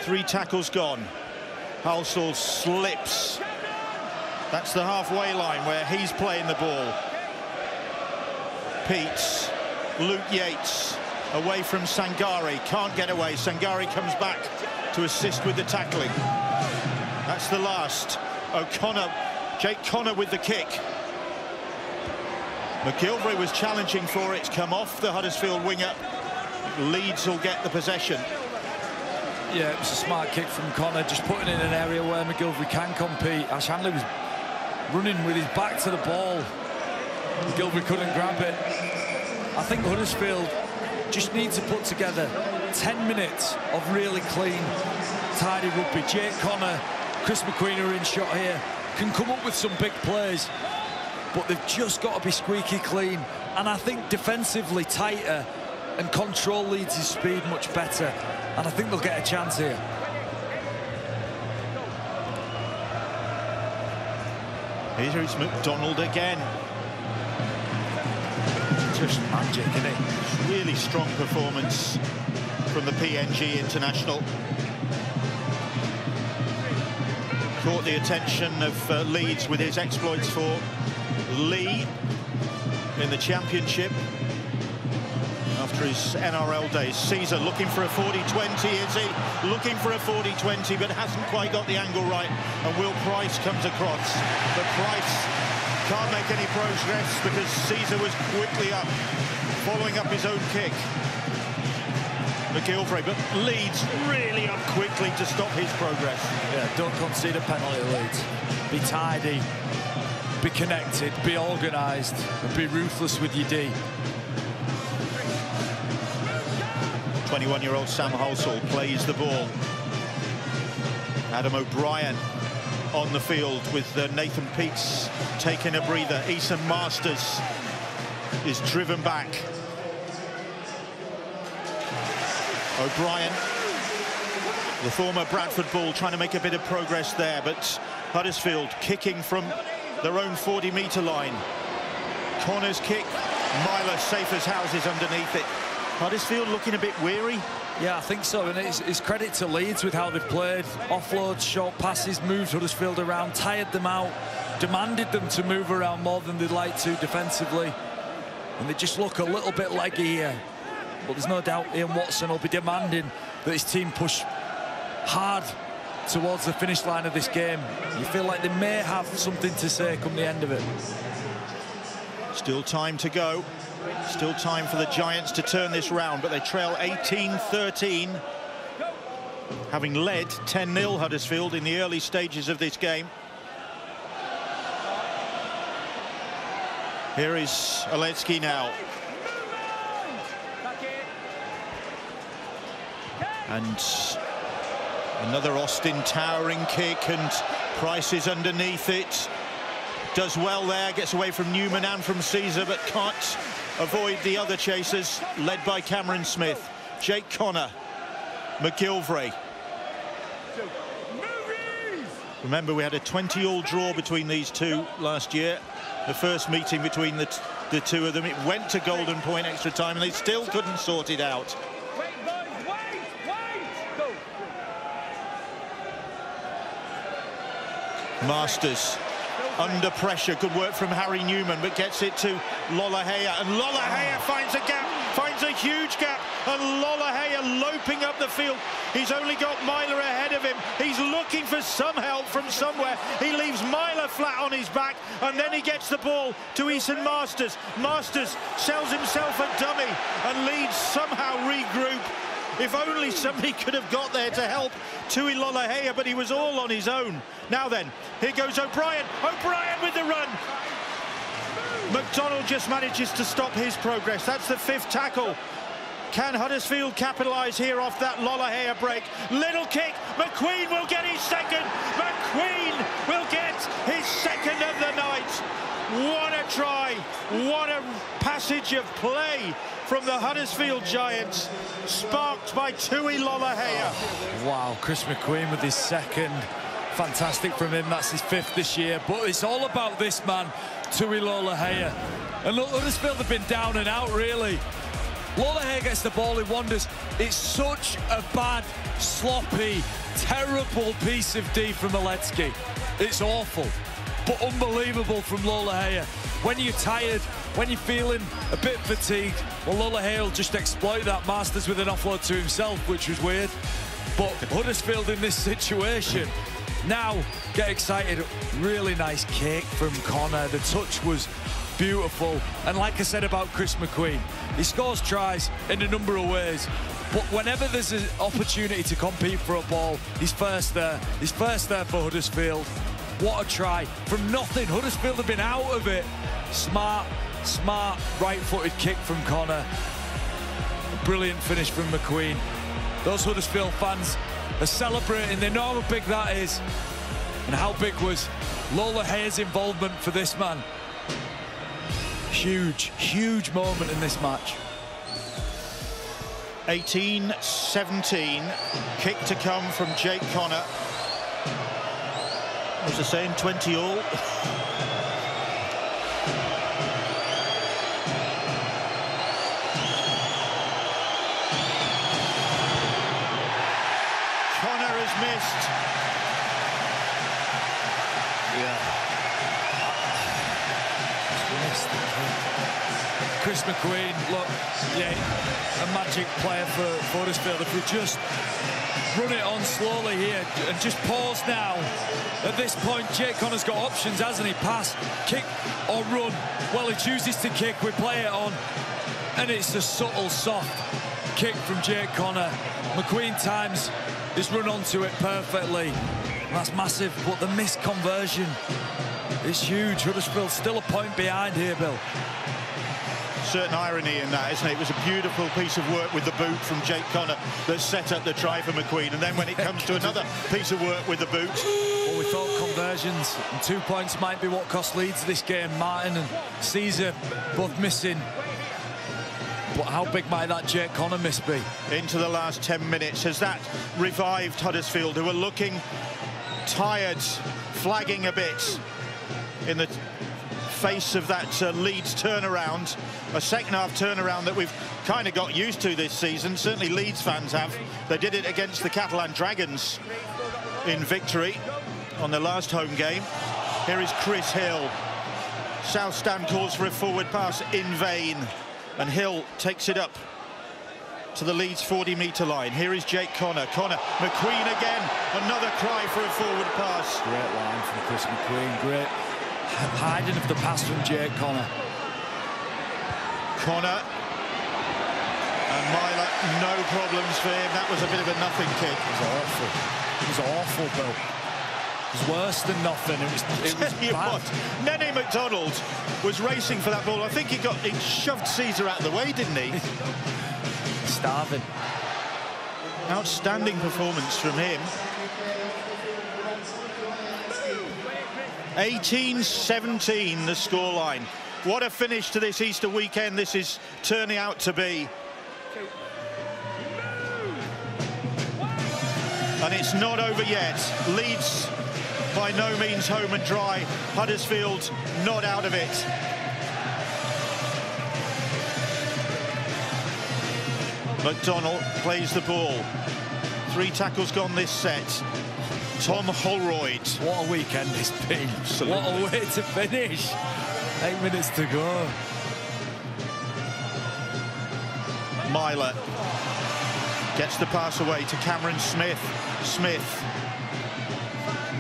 3 tackles gone. Halsall slips. That's the halfway line where he's playing the ball. Peets, Luke Yates, away from Sangari. Can't get away. Sangari comes back to assist with the tackling. That's the last. O'Connor, Jake Connor with the kick. McGilvray was challenging for it. It's come off the Huddersfield winger. Leeds will get the possession. Yeah, it was a smart kick from Connor, just putting it in an area where McGilvray can compete. Ash Hanley was running with his back to the ball. McGilvray couldn't grab it. I think Huddersfield just need to put together 10 minutes of really clean, tidy rugby. Jake Connor, Chris McQueen are in shot here, can come up with some big plays, but they've just got to be squeaky clean. And I think defensively tighter and control Leeds' speed much better. And I think they'll get a chance here. Here's McDonald again. Just magic, isn't it? Really strong performance from the PNG international. Caught the attention of Leeds with his exploits for Lee in the championship after his NRL days. Caesar looking for a 40-20, is he? Looking for a 40-20, but hasn't quite got the angle right. And Will Price comes across. But Price can't make any progress because Caesar was quickly up, following up his own kick. McGilvray, but Leeds really up quickly to stop his progress. Yeah, don't concede a penalty, Leeds. Be tidy, be connected, be organised, and be ruthless with your D. 21-year-old Sam Halsall plays the ball. Adam O'Brien on the field with Nathan Peets taking a breather. Eason Masters is driven back. O'Brien, the former Bradford Bull, trying to make a bit of progress there, but Huddersfield kicking from their own 40-metre line. Corner's kick, Myler safe as houses underneath it. Huddersfield looking a bit weary. Yeah, I think so, and it's credit to Leeds with how they've played. Offloads, short passes, moved Huddersfield around, tired them out, demanded them to move around more than they'd like to defensively. And they just look a little bit leggy here. But there's no doubt Ian Watson will be demanding that his team push hard towards the finish line of this game. You feel like they may have something to say come the end of it. Still time to go. Still time for the Giants to turn this round, but they trail 18-13, having led 10-0 Huddersfield in the early stages of this game. Here is Oledzki now. And another Austin towering kick, and Price is underneath it. Does well there, gets away from Newman and from Caesar, but can't avoid the other chasers, led by Cameron Smith. Jake Connor, McGilvray. Remember, we had a 20-all draw between these two last year. The first meeting between the two of them. It went to Golden Point extra time, and they still couldn't sort it out. Masters under pressure, good work from Harry Newman, but gets it to Lolohea, and Lolohea finds a gap, finds a huge gap, and Lolohea loping up the field. He's only got Myler ahead of him. He's looking for some help from somewhere. He leaves Myler flat on his back, and then he gets the ball to Eason Masters. Masters sells himself a dummy, and Leeds somehow regroup. If only somebody could have got there to help Tui Lolohea, but he was all on his own. Now then, here goes O'Brien. O'Brien with the run. McDonald just manages to stop his progress. That's the 5th tackle. Can Huddersfield capitalise here off that Lolohea break? Little kick. McQueen will get his second. McQueen will get his second of the night. What a try. What a passage of play from the Huddersfield Giants, sparked by Tui Lolohea. Wow, Chris McQueen with his second. Fantastic from him. That's his 5th this year. But it's all about this man, Tui Lolohea. And look, Huddersfield have been down and out, really. Lolohea gets the ball, he wanders. It's such a bad, sloppy, terrible piece of D from Oledzki. It's awful, but unbelievable from Lolohea. When you're tired, when you're feeling a bit fatigued, well, Lolohea will just exploit that. Masters with an offload to himself, which was weird. But Huddersfield in this situation, now get excited. Really nice kick from Connor. The touch was beautiful. And like I said about Chris McQueen, he scores tries in a number of ways. But whenever there's an opportunity to compete for a ball, he's first there. He's first there for Huddersfield. What a try. From nothing, Huddersfield have been out of it. Smart right-footed kick from Connor. A brilliant finish from McQueen. Those Huddersfield fans are celebrating. They know how big that is. And how big was Lolohea's involvement for this man. Huge, huge moment in this match. 18-17, kick to come from Jake Connor. Was the same, 20-all. Connor has missed. Chris McQueen, look, yeah, a magic player for Huddersfield. If we just run it on slowly here and just pause now. At this point, Jake Connor's got options, hasn't he? Pass, kick or run. Well, he chooses to kick, we play it on. And it's a subtle, soft kick from Jake Connor. McQueen times his run onto it perfectly. That's massive, but the missed conversion is huge. Huddersfield still a point behind here, Bill. certain irony in that, isn't it? It was a beautiful piece of work with the boot from Jake Connor that set up the try for McQueen, and then when it comes to another piece of work with the boot... Well, we thought conversions and 2 points might be what cost Leeds this game. Martin and Caesar both missing. But how big might that Jake Connor miss be? Into the last 10 minutes. Has that revived Huddersfield, who are looking tired, flagging a bit in the face of that Leeds turnaround, a second-half turnaround that we've kind of got used to this season. Certainly Leeds fans have. They did it against the Catalan Dragons in victory on their last home game. Here is Chris Hill. South Stand calls for a forward pass in vain, and Hill takes it up to the Leeds 40-metre line. Here is Jake Connor. McQueen again. Another cry for a forward pass. Great line from Chris McQueen. Great hiding of the pass from Jake Connor. Connor. And Myler, no problems for him. That was a bit of a nothing kick. It was awful. It was awful, Bill. It was worse than nothing. It was bad. Nene McDonald was racing for that ball. I think he shoved Caesar out of the way, didn't he? Starving. Outstanding performance from him. 18-17 the scoreline. What a finish to this Easter weekend this is turning out to be. And it's not over yet. Leeds by no means home and dry. Huddersfield not out of it. McDonald plays the ball. 3 tackles gone this set. Tom Holroyd. What a weekend it's been. Absolutely. What a way to finish. 8 minutes to go. Myler gets the pass away to Cameron Smith.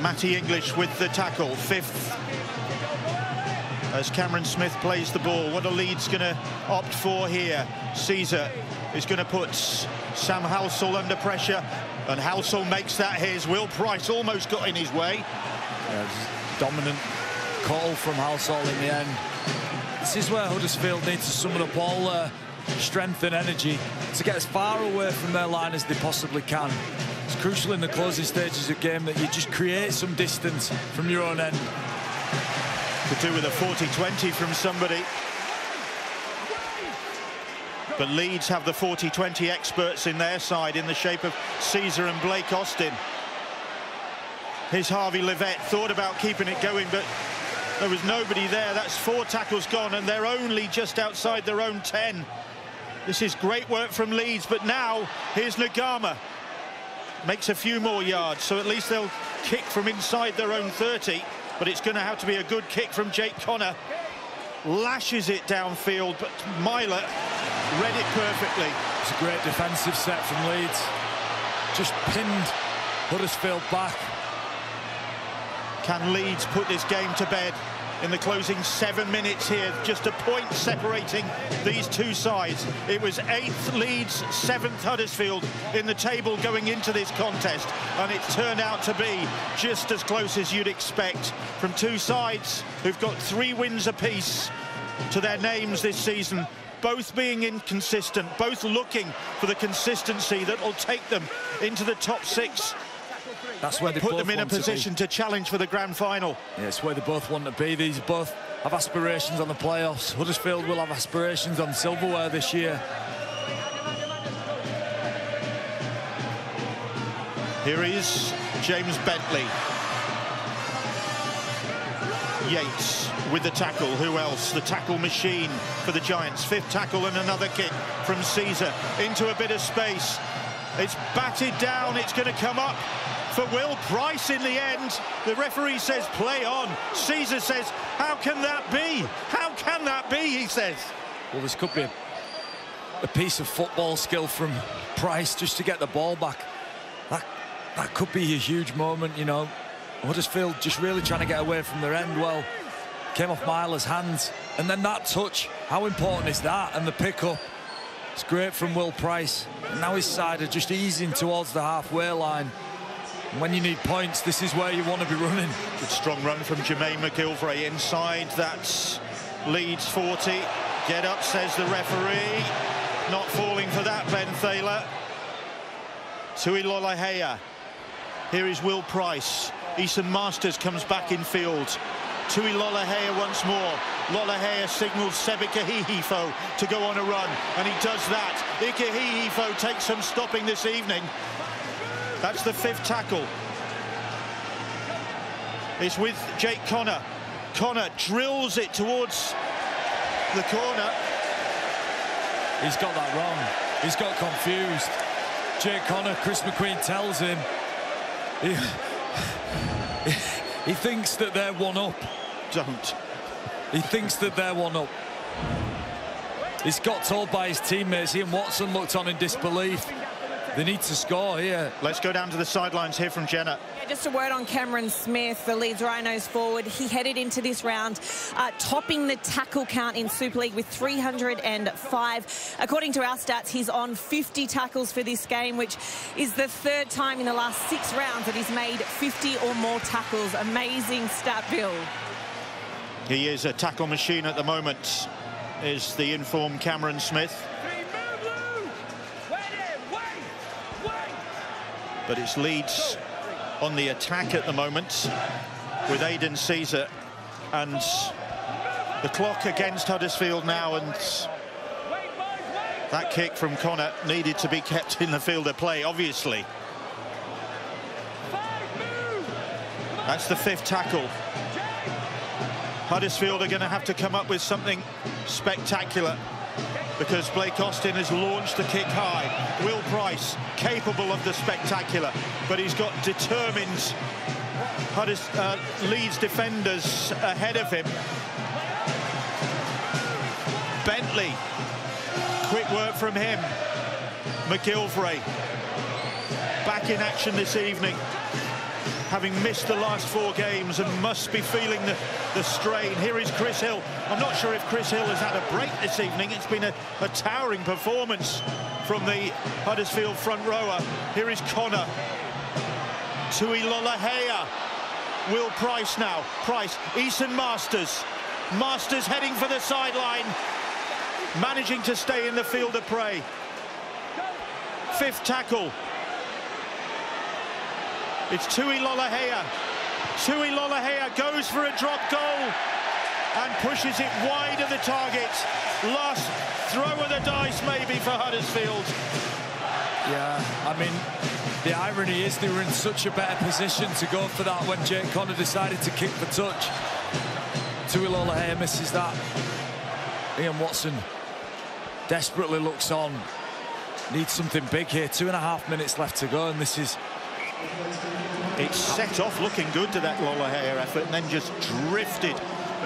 Matty English with the tackle, 5th. As Cameron Smith plays the ball. What are Leeds going to opt for here? Caesar is going to put Sam Halsall under pressure, and Halsall makes that his. Will Price almost got in his way. Yeah, dominant call from Halsall in the end. This is where Huddersfield needs to summon up all their strength and energy to get as far away from their line as they possibly can. It's crucial in the closing stages of the game that you just create some distance from your own end. Could do with a 40-20 from somebody. But Leeds have the 40-20 experts in their side in the shape of Caesar and Blake Austin. Here's Harvey Livett, thought about keeping it going, but there was nobody there. That's 4 tackles gone, and they're only just outside their own 10. This is great work from Leeds, but now here's Nagama. Makes a few more yards, so at least they'll kick from inside their own 30, but it's going to have to be a good kick from Jake Connor. Lashes it downfield, but Myler read it perfectly. It's a great defensive set from Leeds. Just pinned Huddersfield back. Can Leeds put this game to bed in the closing 7 minutes here? Just a point separating these two sides. It was 8th Leeds, 7th Huddersfield in the table going into this contest, and it's turned out to be just as close as you'd expect from two sides who've got 3 wins apiece to their names this season, both being inconsistent, both looking for the consistency that will take them into the top 6. That's where they put them in a position to challenge for the grand final. Yeah, it's where they both want to be. These both have aspirations on the playoffs. Huddersfield will have aspirations on silverware this year. Here is James Bentley. Yates with the tackle. Who else? The tackle machine for the Giants. 5th tackle and another kick from Caesar into a bit of space. It's batted down. It's going to come up for Will Price in the end. The referee says play on. Caesar says, how can that be? How can that be, he says. Well, this could be a piece of football skill from Price just to get the ball back. That could be a huge moment, you know. Huddersfield just really trying to get away from their end. Well, came off Myler's hands. And then that touch, how important is that? And the pick-up, it's great from Will Price. And now his side are just easing towards the halfway line. And when you need points, this is where you want to be running. Good strong run from Jermaine McGilvray inside that Leeds 40. Get up, says the referee. Not falling for that, Ben Thaler. Tui Lolohea. Here is Will Price. Easton Masters comes back in field. Tui Lolohea once more. Lolohea signals Seba Ikehihifo to go on a run, and he does that. Ikehihifo takes some stopping this evening. That's the 5th tackle. It's with Jake Connor. Connor drills it towards the corner. He's got that wrong. He's got confused. Jake Connor, Chris McQueen tells him he thinks that they're one up. Don't. He thinks that they're one up. He's got told by his teammates. Ian Watson looked on in disbelief. They need to score here. Let's go down to the sidelines here from Jenna. Yeah, just a word on Cameron Smith, the Leeds Rhinos forward. He headed into this round topping the tackle count in Super League with 305. According to our stats, he's on 50 tackles for this game, which is the 3rd time in the last 6 rounds that he's made 50 or more tackles. Amazing stat, Bill. He is a tackle machine at the moment, is the informed Cameron Smith. But it's Leeds on the attack at the moment with Aidan Caesar, and the clock against Huddersfield now, and that kick from Connor needed to be kept in the field of play, obviously. That's the 5th tackle. Huddersfield are going to have to come up with something spectacular, because Blake Austin has launched the kick high. Will Price, capable of the spectacular, but he's got determined Leeds defenders ahead of him. Bentley, quick work from him. McGilvray, back in action this evening, having missed the last 4 games and must be feeling the strain. Here is Chris Hill. I'm not sure if Chris Hill has had a break this evening. It's been a towering performance from the Huddersfield front rower. Here is Connor. Tui Lolohea. Will Price now. Price. Eason Masters. Masters heading for the sideline. Managing to stay in the field of play. 5th tackle. It's Tui Lolohea. Tui Lolohea goes for a drop goal and pushes it wide of the target. Last throw of the dice maybe for Huddersfield. Yeah, I mean, the irony is they were in such a better position to go for that when Jake Connor decided to kick for touch. Tui Lolohea misses that. Ian Watson desperately looks on. Needs something big here. 2.5 minutes left to go, and this is... It's set off looking good to that Lolohea effort and then just drifted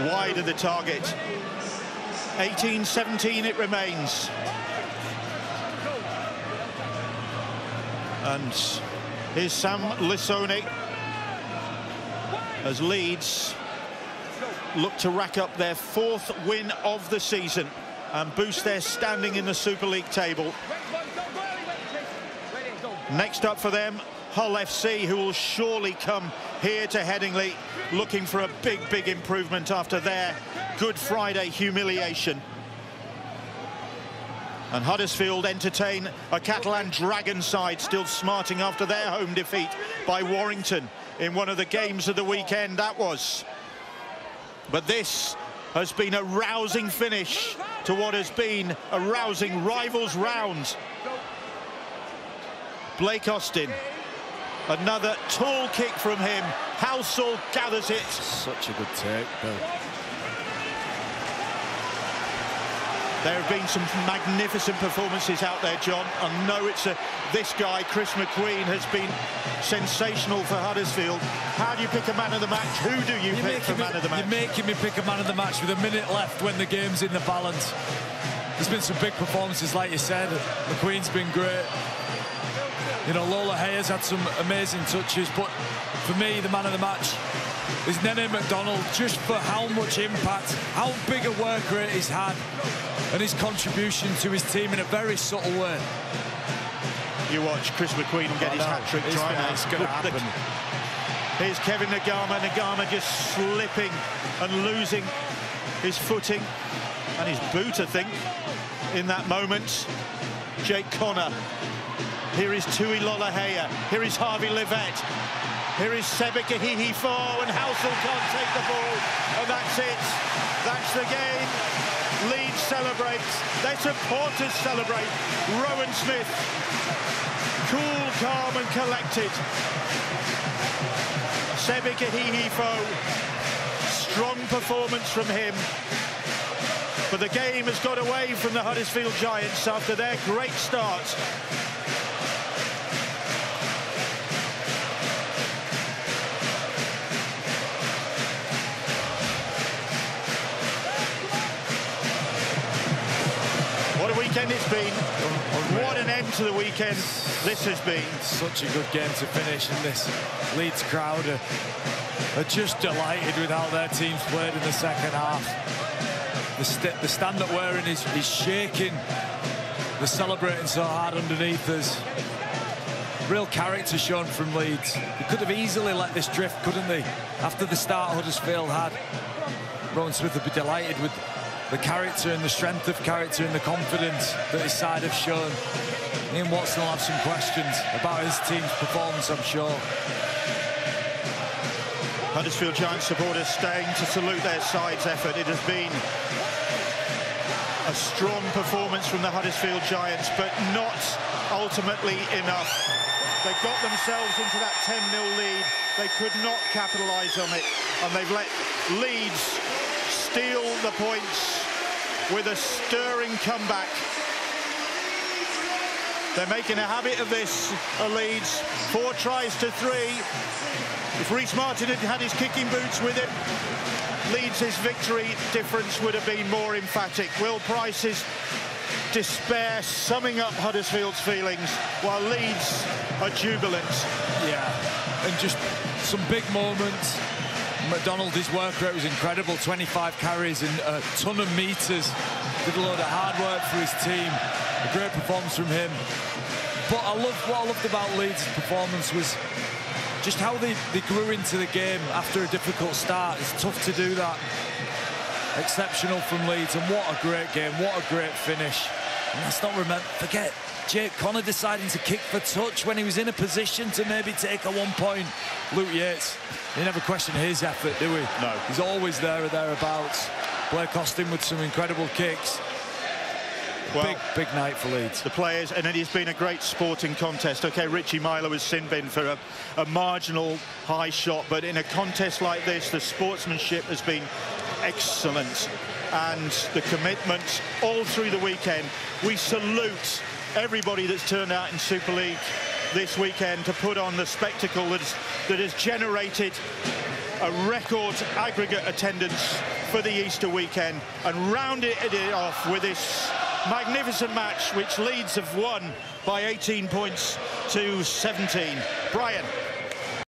wide of the target. 18-17 it remains. And here's Sam Lissoni as Leeds look to rack up their 4th win of the season and boost their standing in the Super League table. Next up for them, Hull FC, who will surely come here to Headingley looking for a big improvement after their Good Friday humiliation. And Huddersfield entertain a Catalan Dragon side still smarting after their home defeat by Warrington in one of the games of the weekend, that was. But this has been a rousing finish to what has been a rousing rivals round. Blake Austin. Another tall kick from him. Halsall gathers it. Such a good take, Bill. There have been some magnificent performances out there, John. I know it's this guy, Chris McQueen, has been sensational for Huddersfield. How do you pick a man of the match? Who do you pick for man of the match? You're making me pick a man of the match with a minute left when the game's in the balance. There's been some big performances, like you said. McQueen's been great. You know, Lolohea's had some amazing touches, but for me, the man of the match is Nene McDonald, just for how much impact, how big a work rate he's had, and his contribution to his team in a very subtle way. You watch Chris McQueen get his hat-trick try now. It's going to happen. Here's Kevin Nagama. Nagama just slipping and losing his footing. And his boot, I think, in that moment. Jake Connor. Here is Tui Lolohea. Here is Harvey Livett. Here is Sebe Kahihifo, and Housel can't take the ball. And that's it. That's the game. Leeds celebrates. Their supporters celebrate. Rowan Smith, cool, calm and collected. Sebe Kahihifo, strong performance from him. But the game has got away from the Huddersfield Giants after their great start. What a weekend it's been. What an end to the weekend this has been. Such a good game to finish, and this Leeds crowd are just delighted with how their teams played in the second half. The stand that we're in is shaking. They're celebrating so hard underneath us. Real character shown from Leeds. They could have easily let this drift, couldn't they? After the start Huddersfield had, Rowan Smith would be delighted with the character and the strength of character and the confidence that his side have shown. Ian Watson will have some questions about his team's performance, I'm sure. Huddersfield Giants supporters staying to salute their side's effort. It has been a strong performance from the Huddersfield Giants, but not ultimately enough. They got themselves into that 10-0 lead. They could not capitalise on it, and they've let Leeds steal the points with a stirring comeback. They're making a habit of this, Leeds. 4 tries to 3. If Reece Martin had had his kicking boots with him, Leeds' victory difference would have been more emphatic. Will Price's despair summing up Huddersfield's feelings, while Leeds are jubilant. Yeah, and just some big moments. McDonald, his work rate was incredible, 25 carries and a ton of meters. Did a load of hard work for his team. A great performance from him. But what I loved about Leeds' performance was just how they grew into the game after a difficult start. It's tough to do that. Exceptional from Leeds, and what a great game, what a great finish. And let's not forget Jake Connor deciding to kick for touch when he was in a position to maybe take a 1 point. Luke Yates, he never questioned his effort, do we? No. He's always there or thereabouts. Blake Austin with some incredible kicks. Well, big night for Leeds. The players, and it has been a great sporting contest. OK, Richie Myler was sin-bin for a marginal high shot, but in a contest like this, the sportsmanship has been excellent. And the commitment all through the weekend. We salute everybody that's turned out in Super League this weekend to put on the spectacle that has generated a record aggregate attendance for the Easter weekend, and rounded it off with this magnificent match which Leeds have won by 18 points to 17. Brian.